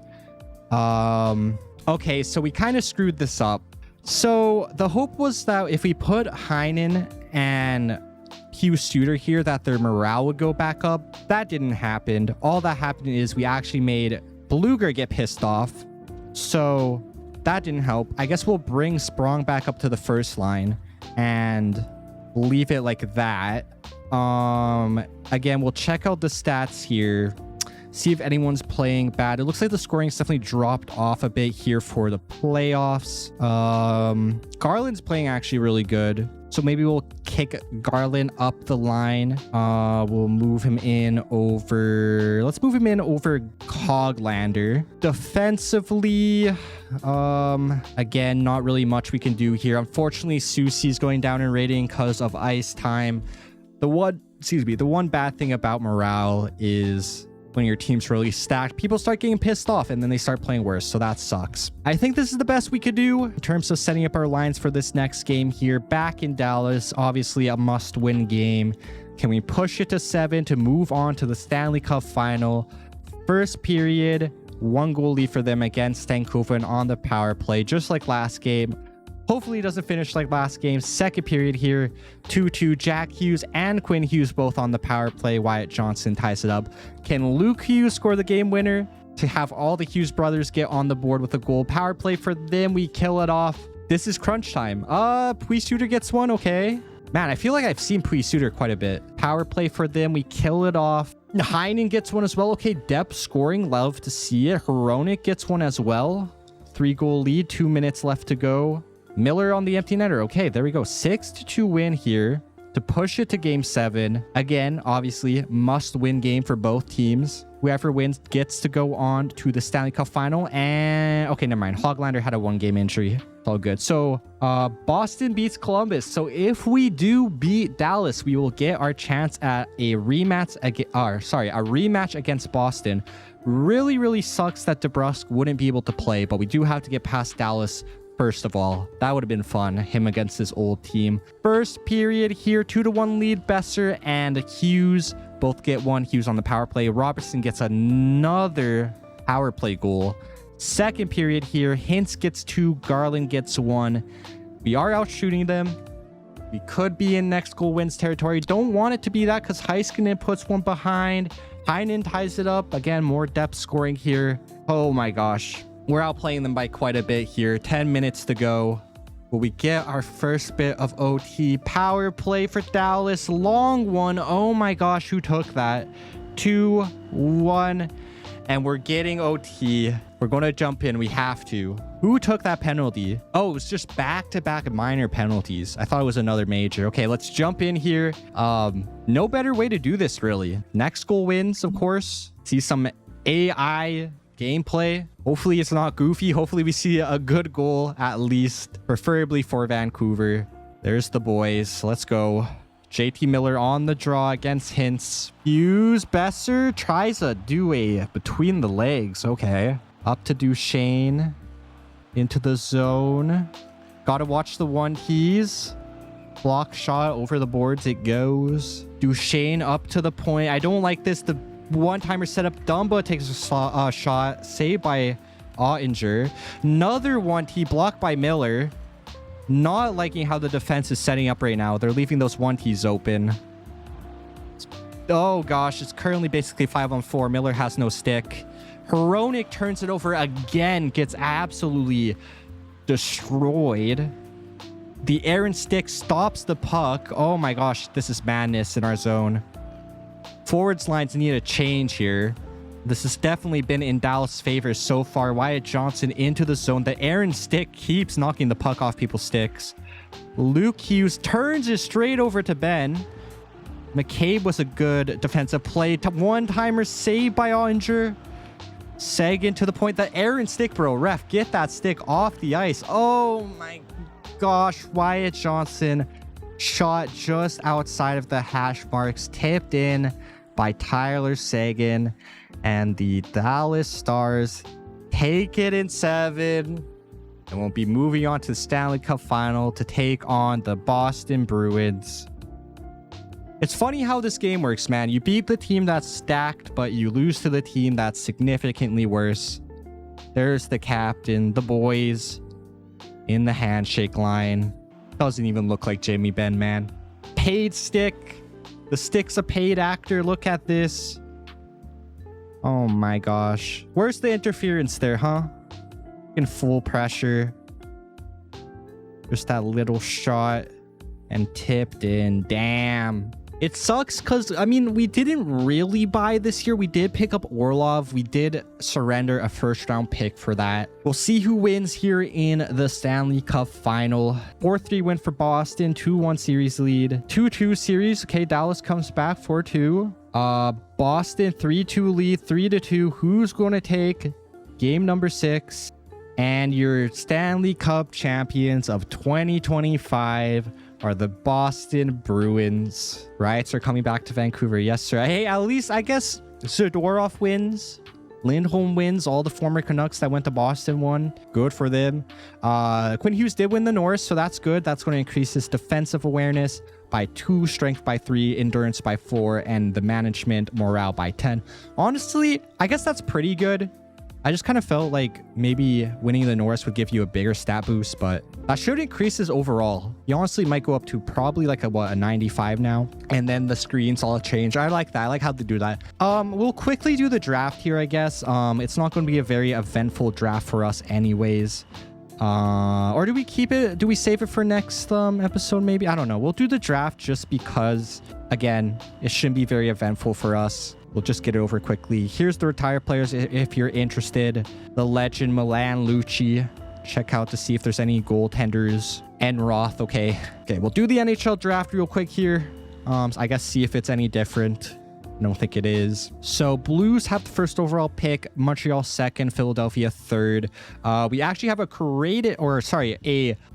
Okay, so we kind of screwed this up. So the hope was that if we put Heinen and Hughes Suter here, that their morale would go back up. That didn't happen. All that happened is we actually made Bluger get pissed off. So that didn't help. I guess we'll bring Sprong back up to the first line and leave it like that. Again, we'll check out the stats here. See if anyone's playing bad. It looks like the scoring's definitely dropped off a bit here for the playoffs. Garland's playing actually really good. So maybe we'll kick Garland up the line. We'll move him in over... Let's move him in over Coglander. Defensively, again, not really much we can do here. Unfortunately, Susie's going down in rating because of ice time. The one bad thing about morale is when your team's really stacked, people start getting pissed off and then they start playing worse. So that sucks. I think this is the best we could do in terms of setting up our lines for this next game here. Back in Dallas, obviously a must-win game. Can we push it to 7 to move on to the Stanley Cup final? First period, 1 goal lead for them against Stankoven on the power play, just like last game. Hopefully it doesn't finish like last game. Second period here, 2-2. Jack Hughes and Quinn Hughes both on the power play. Wyatt Johnson ties it up. Can Luke Hughes score the game winner to have all the Hughes brothers get on the board with a goal? Power play for them. We kill it off. This is crunch time. Puy-Suter gets one. Okay. Man, I feel like I've seen Puy-Suter quite a bit. Power play for them. We kill it off. Heinen gets one as well. Okay, Depp scoring. Love to see it. Hronik gets one as well. 3-goal lead. 2 minutes left to go. Miller on the empty netter. Okay, there we go. 6-2 win here to push it to game 7. Again, obviously, must-win game for both teams. Whoever wins gets to go on to the Stanley Cup final. And okay, never mind. Hoglander had a 1-game injury. It's all good. So Boston beats Columbus. So if we do beat Dallas, we will get our chance at a rematch against Boston. Really, really sucks that DeBrusk wouldn't be able to play, but we do have to get past Dallas first of all. That would have been fun. Him against his old team. First period here, 2-1 lead. Besser and Hughes both get one. Hughes on the power play. Robertson gets another power play goal. Second period here, Hintz gets 2, Garland gets 1. We are out shooting them. We could be in next goal wins territory. Don't want it to be that because Heiskanen puts one behind. Heinen ties it up. Again, more depth scoring here. Oh my gosh. We're outplaying them by quite a bit here. 10 minutes to go. Will we get our first bit of OT? Power play for Dallas. Long one. Oh my gosh, who took that? 2-1. And we're getting OT. We're going to jump in. We have to. Who took that penalty? Oh, it was just back-to-back minor penalties. I thought it was another major. Okay, let's jump in here. No better way to do this, really. Next goal wins, of course. See some AI gameplay. Hopefully it's not goofy. Hopefully we see a good goal at least, preferably for Vancouver. There's the boys. Let's go. JT Miller on the draw against Hintz. Hughes, Besser tries to do a between the legs. Okay. Up to Duchesne. Into the zone. Gotta watch the 1-keys. Block shot over the boards. It goes. Duchesne up to the point. I don't like this. The one-timer setup. Dumba takes a shot. Saved by Ottinger. Another 1-key blocked by Miller. Not liking how the defense is setting up right now. They're leaving those 1-keys open. Oh gosh, it's currently basically 5-on-4. Miller has no stick. Hronik turns it over again. Gets absolutely destroyed. The Aaron stick stops the puck. Oh my gosh, this is madness in our zone. Forwards lines need a change here. This has definitely been in Dallas' favor so far. Wyatt Johnson into the zone. The Aaron stick keeps knocking the puck off people's sticks. Luke Hughes turns it straight over to Ben. McCabe was a good defensive play. One-timer saved by Ottinger. Sagan to the point. The Aaron stick, bro. Ref, get that stick off the ice. Oh my gosh. Wyatt Johnson shot just outside of the hash marks. Tipped in by Tyler Sagan. And the Dallas Stars take it in 7. And we'll be moving on to the Stanley Cup final to take on the Boston Bruins. It's funny how this game works, man. You beat the team that's stacked, but you lose to the team that's significantly worse. There's the captain, the boys in the handshake line. Doesn't even look like Jimmy Benn, man. Paid stick. The stick's a paid actor. Look at this. Oh my gosh. Where's the interference there, huh? In full pressure. Just that little shot and tipped in. Damn. It sucks because, I mean, we didn't really buy this year. We did pick up Orlov. We did surrender a first-round pick for that. We'll see who wins here in the Stanley Cup final. 4-3 win for Boston. 2-1 series lead. 2-2 series. Okay, Dallas comes back 4-2. Boston 3-2 lead. 3-2. Who's going to take game number 6? And your Stanley Cup champions of 2025 are the Boston Bruins. Riots are coming back to Vancouver. Yes, sir. Hey, at least I guess Zadorov wins. Lindholm wins. All the former Canucks that went to Boston won. Good for them. Quinn Hughes did win the Norris, so that's good. That's going to increase his defensive awareness by 2, strength by 3, endurance by 4, and the management morale by 10. Honestly, I guess that's pretty good. I just kind of felt like maybe winning the Norris would give you a bigger stat boost, but that should increase his overall. He honestly might go up to probably like a 95 now. And then the screens all change. I like that. I like how they do that. We'll quickly do the draft here, I guess. It's not going to be a very eventful draft for us anyways. Or do we keep it? Do we save it for next episode maybe? I don't know. We'll do the draft just because, again, it shouldn't be very eventful for us. We'll just get it over quickly. Here's the retired players if you're interested. The legend Milan Lucic. Check out to see if there's any goaltenders. And Roth. Okay, we'll do the NHL draft real quick here. I guess see if it's any different. I don't think it is. So Blues have the first overall pick, Montreal second, Philadelphia third. We actually have a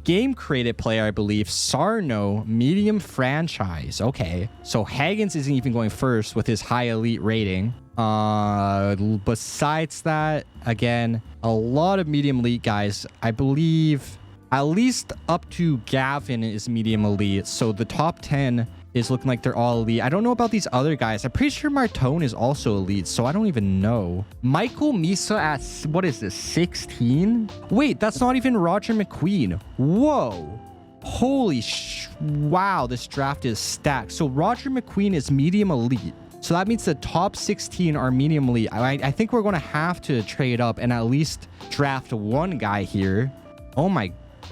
game created player, I believe. Sarno, medium franchise. Okay. So Hagens isn't even going first with his high elite rating. Besides that, again, a lot of medium elite guys. I believe at least up to Gavin is medium elite. So the top 10 is looking like they're all elite. I don't know about these other guys. I'm pretty sure Martone is also elite, so I don't even know. Michael Misa at, what is this, 16? Wait, that's not even Roger McQueen. Whoa. Holy wow, this draft is stacked. So Roger McQueen is medium elite. So that means the top 16 are medium elite. I think we're going to have to trade up and at least draft one guy here. Oh my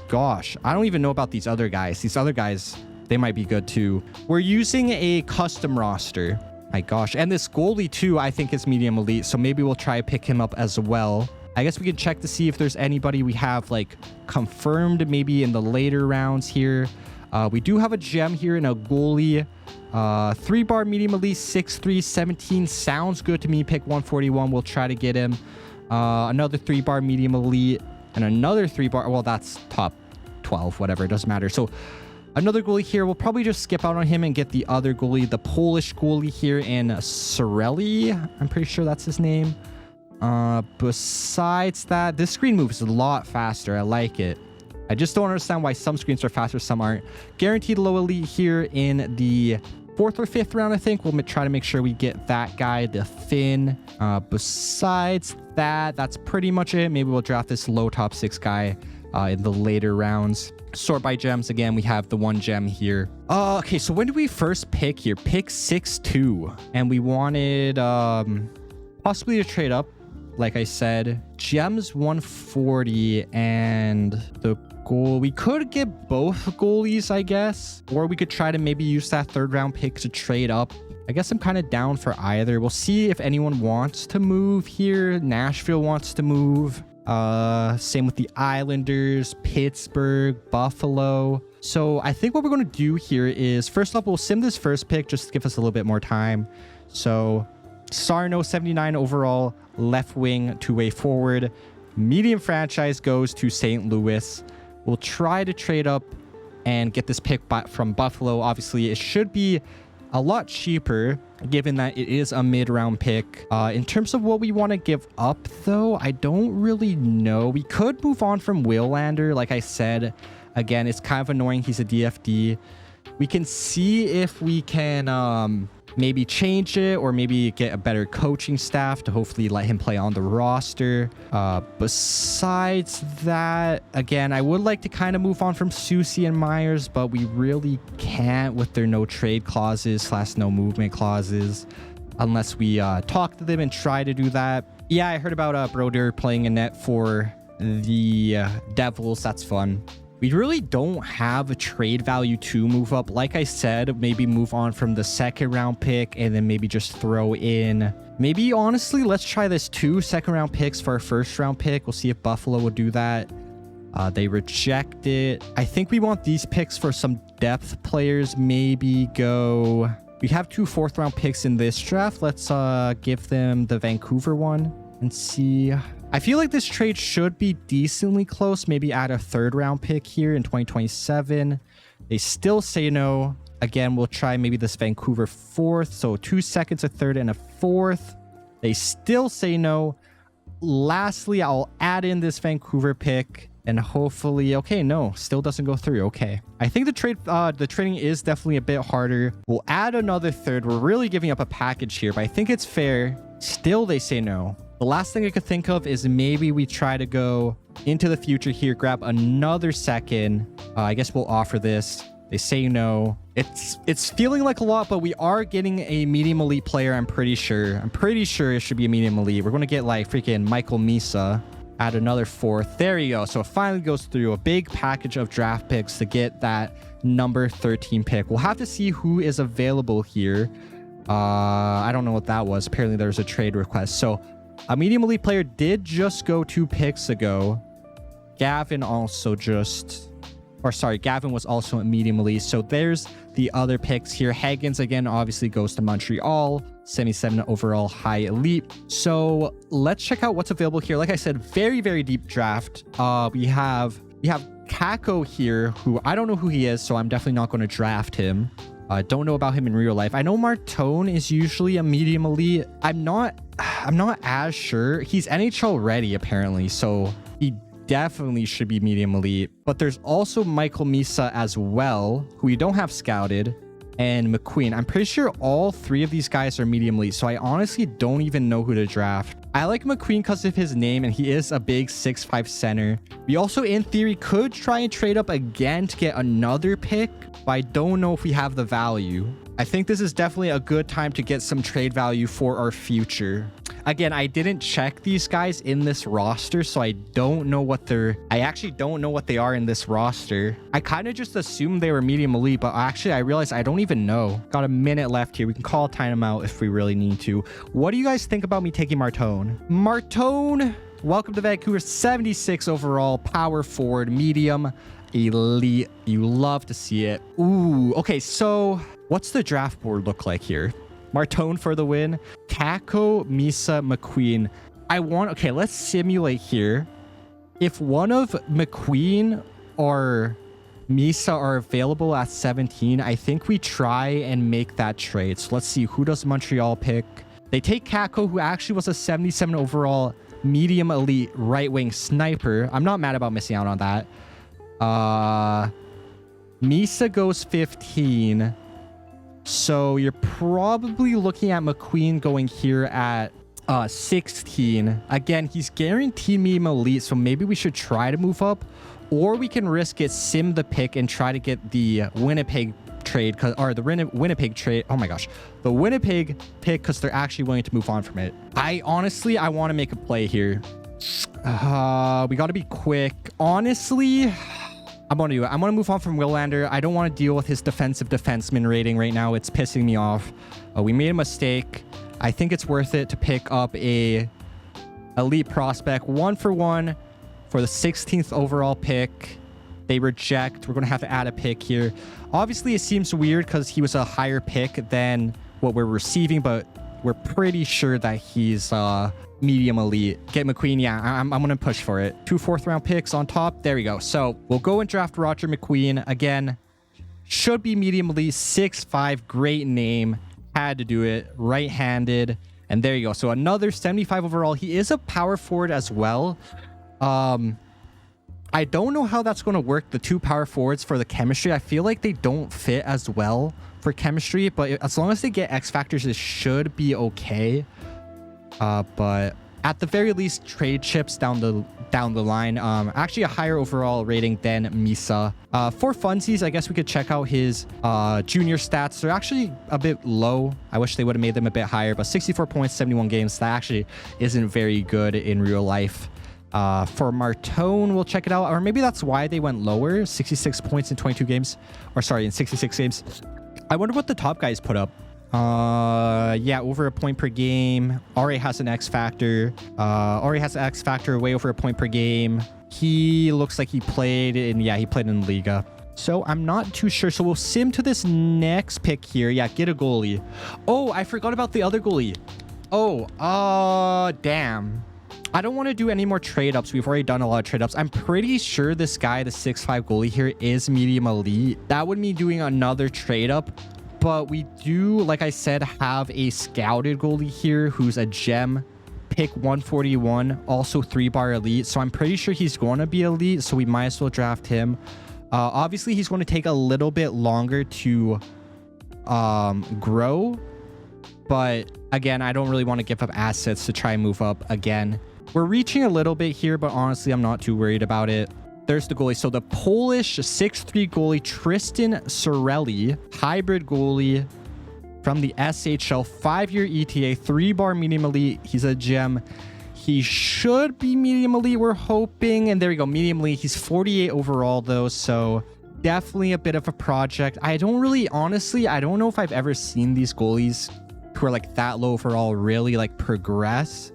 gosh. I don't even know about these other guys. These other guys, they might be good too. We're using a custom roster. My gosh. And this goalie too, I think is medium elite. So maybe we'll try to pick him up as well. I guess we can check to see if there's anybody we have like confirmed maybe in the later rounds here. We do have a gem here in a goalie. 3-bar medium elite, 6'3", 17. Sounds good to me. Pick 141. We'll try to get him. Another 3-bar medium elite. And another 3-bar. Well, that's top 12. Whatever. It doesn't matter. So another goalie here. We'll probably just skip out on him and get the other goalie. The Polish goalie here in Sorelli. I'm pretty sure that's his name. Besides that, this screen moves a lot faster. I like it. I just don't understand why some screens are faster, some aren't. Guaranteed low elite here in the 4th or 5th round, I think. We'll try to make sure we get that guy, the Finn. Besides that, that's pretty much it. Maybe we'll draft this low top 6 guy in the later rounds. Sort by gems. Again, we have the 1 gem here. Okay, so when did we first pick here? Pick 6-2. And we wanted possibly to trade up. Like I said, gems 140 and the goal. We could get both goalies, I guess, or we could try to maybe use that 3rd round pick to trade up. I guess I'm kind of down for either. We'll see if anyone wants to move here. Nashville wants to move. Same with the Islanders, Pittsburgh, Buffalo. So I think what we're going to do here is, first off, we'll sim this first pick just to give us a little bit more time. So Sarno, 79 overall, left wing, 2-way forward. Medium franchise goes to St. Louis. We'll try to trade up and get this pick from Buffalo. Obviously, it should be a lot cheaper given that it is a mid-round pick. In terms of what we want to give up, though, I don't really know. We could move on from Willander. Like I said, again, it's kind of annoying. He's a DFD. We can see if we can maybe change it or maybe get a better coaching staff to hopefully let him play on the roster. Besides that, again, I would like to kind of move on from Soucy and Myers, but we really can't with their no trade clauses / no movement clauses unless we talk to them and try to do that. Yeah, I heard about Broder playing a net for the Devils. That's fun. We really don't have a trade value to move up. Like I said, maybe move on from the 2nd round pick and then maybe just throw in, maybe honestly, let's try this 2 2nd round picks for our 1st round pick. We'll see if Buffalo will do that. They reject it. I think we want these picks for some depth players. Maybe go, we have 2 4th round picks in this draft. Let's give them the Vancouver one and see. I feel like this trade should be decently close. Maybe add a 3rd round pick here in 2027. They still say no. Again, we'll try maybe this Vancouver 4th. So 2 seconds, a 3rd, and a 4th. They still say no. Lastly, I'll add in this Vancouver pick and hopefully, okay, no, still doesn't go through. Okay. I think the trading is definitely a bit harder. We'll add another 3rd. We're really giving up a package here, but I think it's fair. Still, they say no. The last thing I could think of is maybe we try to go into the future here, grab another 2nd. I guess we'll offer this. They say no. It's feeling like a lot, but we are getting a medium elite player, I'm pretty sure. I'm pretty sure it should be a medium elite. We're going to get like freaking Michael Misa. Add another 4th. There you go. So it finally goes through a big package of draft picks to get that number 13 pick. We'll have to see who is available here. I don't know what that was. Apparently there's a trade request. So a medium elite player did just go 2 picks ago. Gavin also just, or sorry, Gavin was also a medium elite. So there's the other picks here. Hagens again obviously goes to Montreal, 77 overall high elite. So let's check out what's available here. Like I said, very, very deep draft. We have Kako here, who I don't know who he is, so I'm definitely not going to draft him. Don't know about him in real life. I know Martone is usually a medium elite. I'm not as sure. He's NHL ready apparently, so he definitely should be medium elite. But there's also Michael Misa as well, who we don't have scouted, and McQueen. I'm pretty sure all three of these guys are medium elite, so I honestly don't even know who to draft. I like McQueen because of his name, and he is a big 6'5" center. We also, in theory, could try and trade up again to get another pick, but I don't know if we have the value. I think this is definitely a good time to get some trade value for our future. Again, I didn't check these guys in this roster, so I don't know what I actually don't know what they are in this roster. I kind of just assumed they were medium elite, but actually I realized I don't even know. Got a minute left here. We can call a timeout if we really need to. What do you guys think about me taking Martone? Martone, welcome to Vancouver, 76 overall, power forward, medium elite. You love to see it. Ooh, okay, so what's the draft board look like here? Martone for the win. Kako, Misa, McQueen. Okay, let's simulate here. If one of McQueen or Misa are available at 17, I think we try and make that trade. So let's see, who does Montreal pick? They take Kako, who actually was a 77 overall medium elite right wing sniper. I'm not mad about missing out on that. Misa goes 15. So you're probably looking at McQueen going here at 16. Again, he's guaranteed medium elite, so maybe we should try to move up, or we can risk it, sim the pick, and try to get the Winnipeg trade, Winnipeg trade. Oh my gosh, the Winnipeg pick, because they're actually willing to move on from it. I want to make a play here. We got to be quick. Honestly, I'm going to do it. I'm going to move on from Willander. I don't want to deal with his defensive defenseman rating right now. It's pissing me off. We made a mistake. I think it's worth it to pick up a elite prospect 1-for-1 for the 16th overall pick. They reject. We're going to have to add a pick here. Obviously, it seems weird because he was a higher pick than what we're receiving, but we're pretty sure that he's medium elite. Get McQueen. Yeah, I'm going to push for it. 2 4th-round picks on top. There we go. So we'll go and draft Roger McQueen. Again, should be medium elite. 6'5". Great name. Had to do it. Right-handed. And there you go. So another 75 overall. He is a power forward as well. I don't know how that's going to work, the 2 power forwards for the chemistry. I feel like they don't fit as well for chemistry, but as long as they get X factors, it should be okay. But at the very least, trade chips down the line. Actually a higher overall rating than Misa. For funsies, I guess we could check out his junior stats. They're actually a bit low. I wish they would have made them a bit higher, but 64 points, 71 games. That actually isn't very good in real life. For Martone, we'll check it out. Or maybe that's why they went lower. 66 points in 22 games. Or sorry, in 66 games. I wonder what the top guys put up. Yeah, over a point per game. Ari has an X factor. Ari has an X factor, way over a point per game. He looks like he played in Liga. So I'm not too sure. So we'll sim to this next pick here. Yeah, get a goalie. Oh, I forgot about the other goalie. Oh, damn. I don't want to do any more trade-ups. We've already done a lot of trade-ups. I'm pretty sure this guy, the 6'5" goalie here, is medium elite. That would mean doing another trade-up. But we do, like I said, have a scouted goalie here who's a gem. Pick 141, also 3-bar elite. So I'm pretty sure he's going to be elite. So we might as well draft him. Obviously, he's going to take a little bit longer to grow. But again, I don't really want to give up assets to try and move up again. We're reaching a little bit here, but honestly, I'm not too worried about it. There's the goalie. So the Polish 6'3" goalie, Tristan Sorelli, hybrid goalie from the SHL, 5-year ETA, 3-bar medium elite. He's a gem. He should be medium elite, we're hoping. And there we go, medium elite. He's 48 overall, though, so definitely a bit of a project. I don't know if I've ever seen these goalies who are like that low overall really like progress.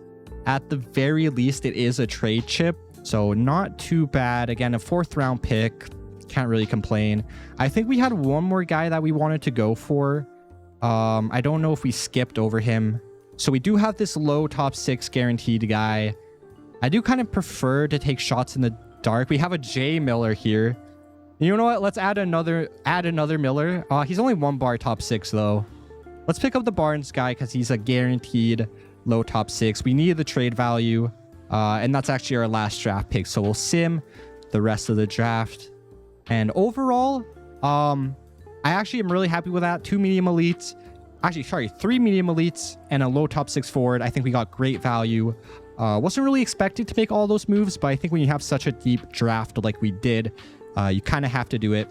At the very least, it is a trade chip, so not too bad. Again, a 4th-round pick. Can't really complain. I think we had one more guy that we wanted to go for. I don't know if we skipped over him. So we do have this low top 6 guaranteed guy. I do kind of prefer to take shots in the dark. We have a Jay Miller here. You know what? Let's add another Miller. He's only 1 bar top 6 though. Let's pick up the Barnes guy because he's a guaranteed low top 6. We need the trade value. And that's actually our last draft pick. So we'll sim the rest of the draft. And overall, I actually am really happy with that. 2 medium elites. Actually, sorry, 3 medium elites and a low top 6 forward. I think we got great value. Wasn't really expected to make all those moves, but I think when you have such a deep draft like we did, you kind of have to do it.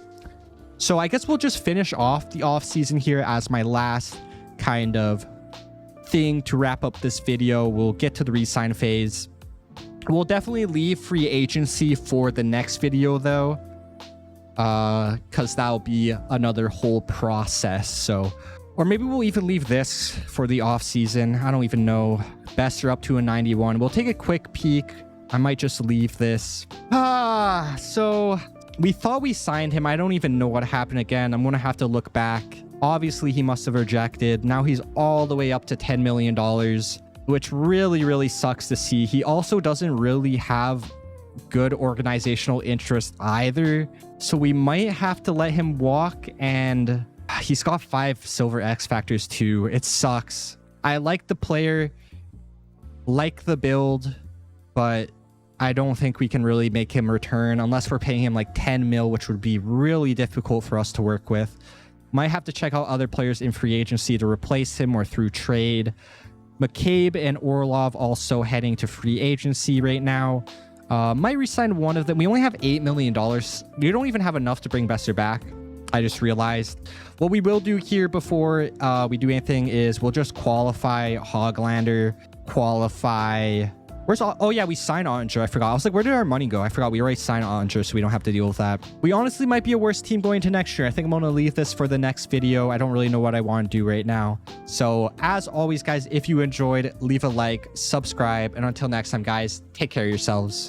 So I guess we'll just finish off the off season here as my last kind of thing to wrap up this video. We'll get to the re-sign phase. We'll definitely leave free agency for the next video though, because that'll be another whole process. So, or maybe we'll even leave this for the off season. I don't even know. Best are up to a 91. We'll take a quick peek. I might just leave this. So we thought we signed him. I don't even know what happened again. I'm gonna have to look back. Obviously he must have rejected. Now he's all the way up to $10 million, which really sucks to see. He also doesn't really have good organizational interest either. So we might have to let him walk, and he's got 5 silver X factors too. It sucks. I like the player, like the build, but I don't think we can really make him return unless we're paying him like 10 mil, which would be really difficult for us to work with. Might have to check out other players in free agency to replace him or through trade. McCabe and Orlov also heading to free agency right now. Might resign one of them. We only have $8 million. We don't even have enough to bring Besser back. I just realized. What we will do here before we do anything is we'll just qualify Hoglander, qualify... Where's all... Oh yeah, we signed Ottinger. I forgot. I was like, where did our money go? I forgot we already signed Ottinger, so we don't have to deal with that. We honestly might be a worse team going into next year. I think I'm going to leave this for the next video. I don't really know what I want to do right now. So as always, guys, if you enjoyed, leave a like, subscribe, and until next time, guys, take care of yourselves.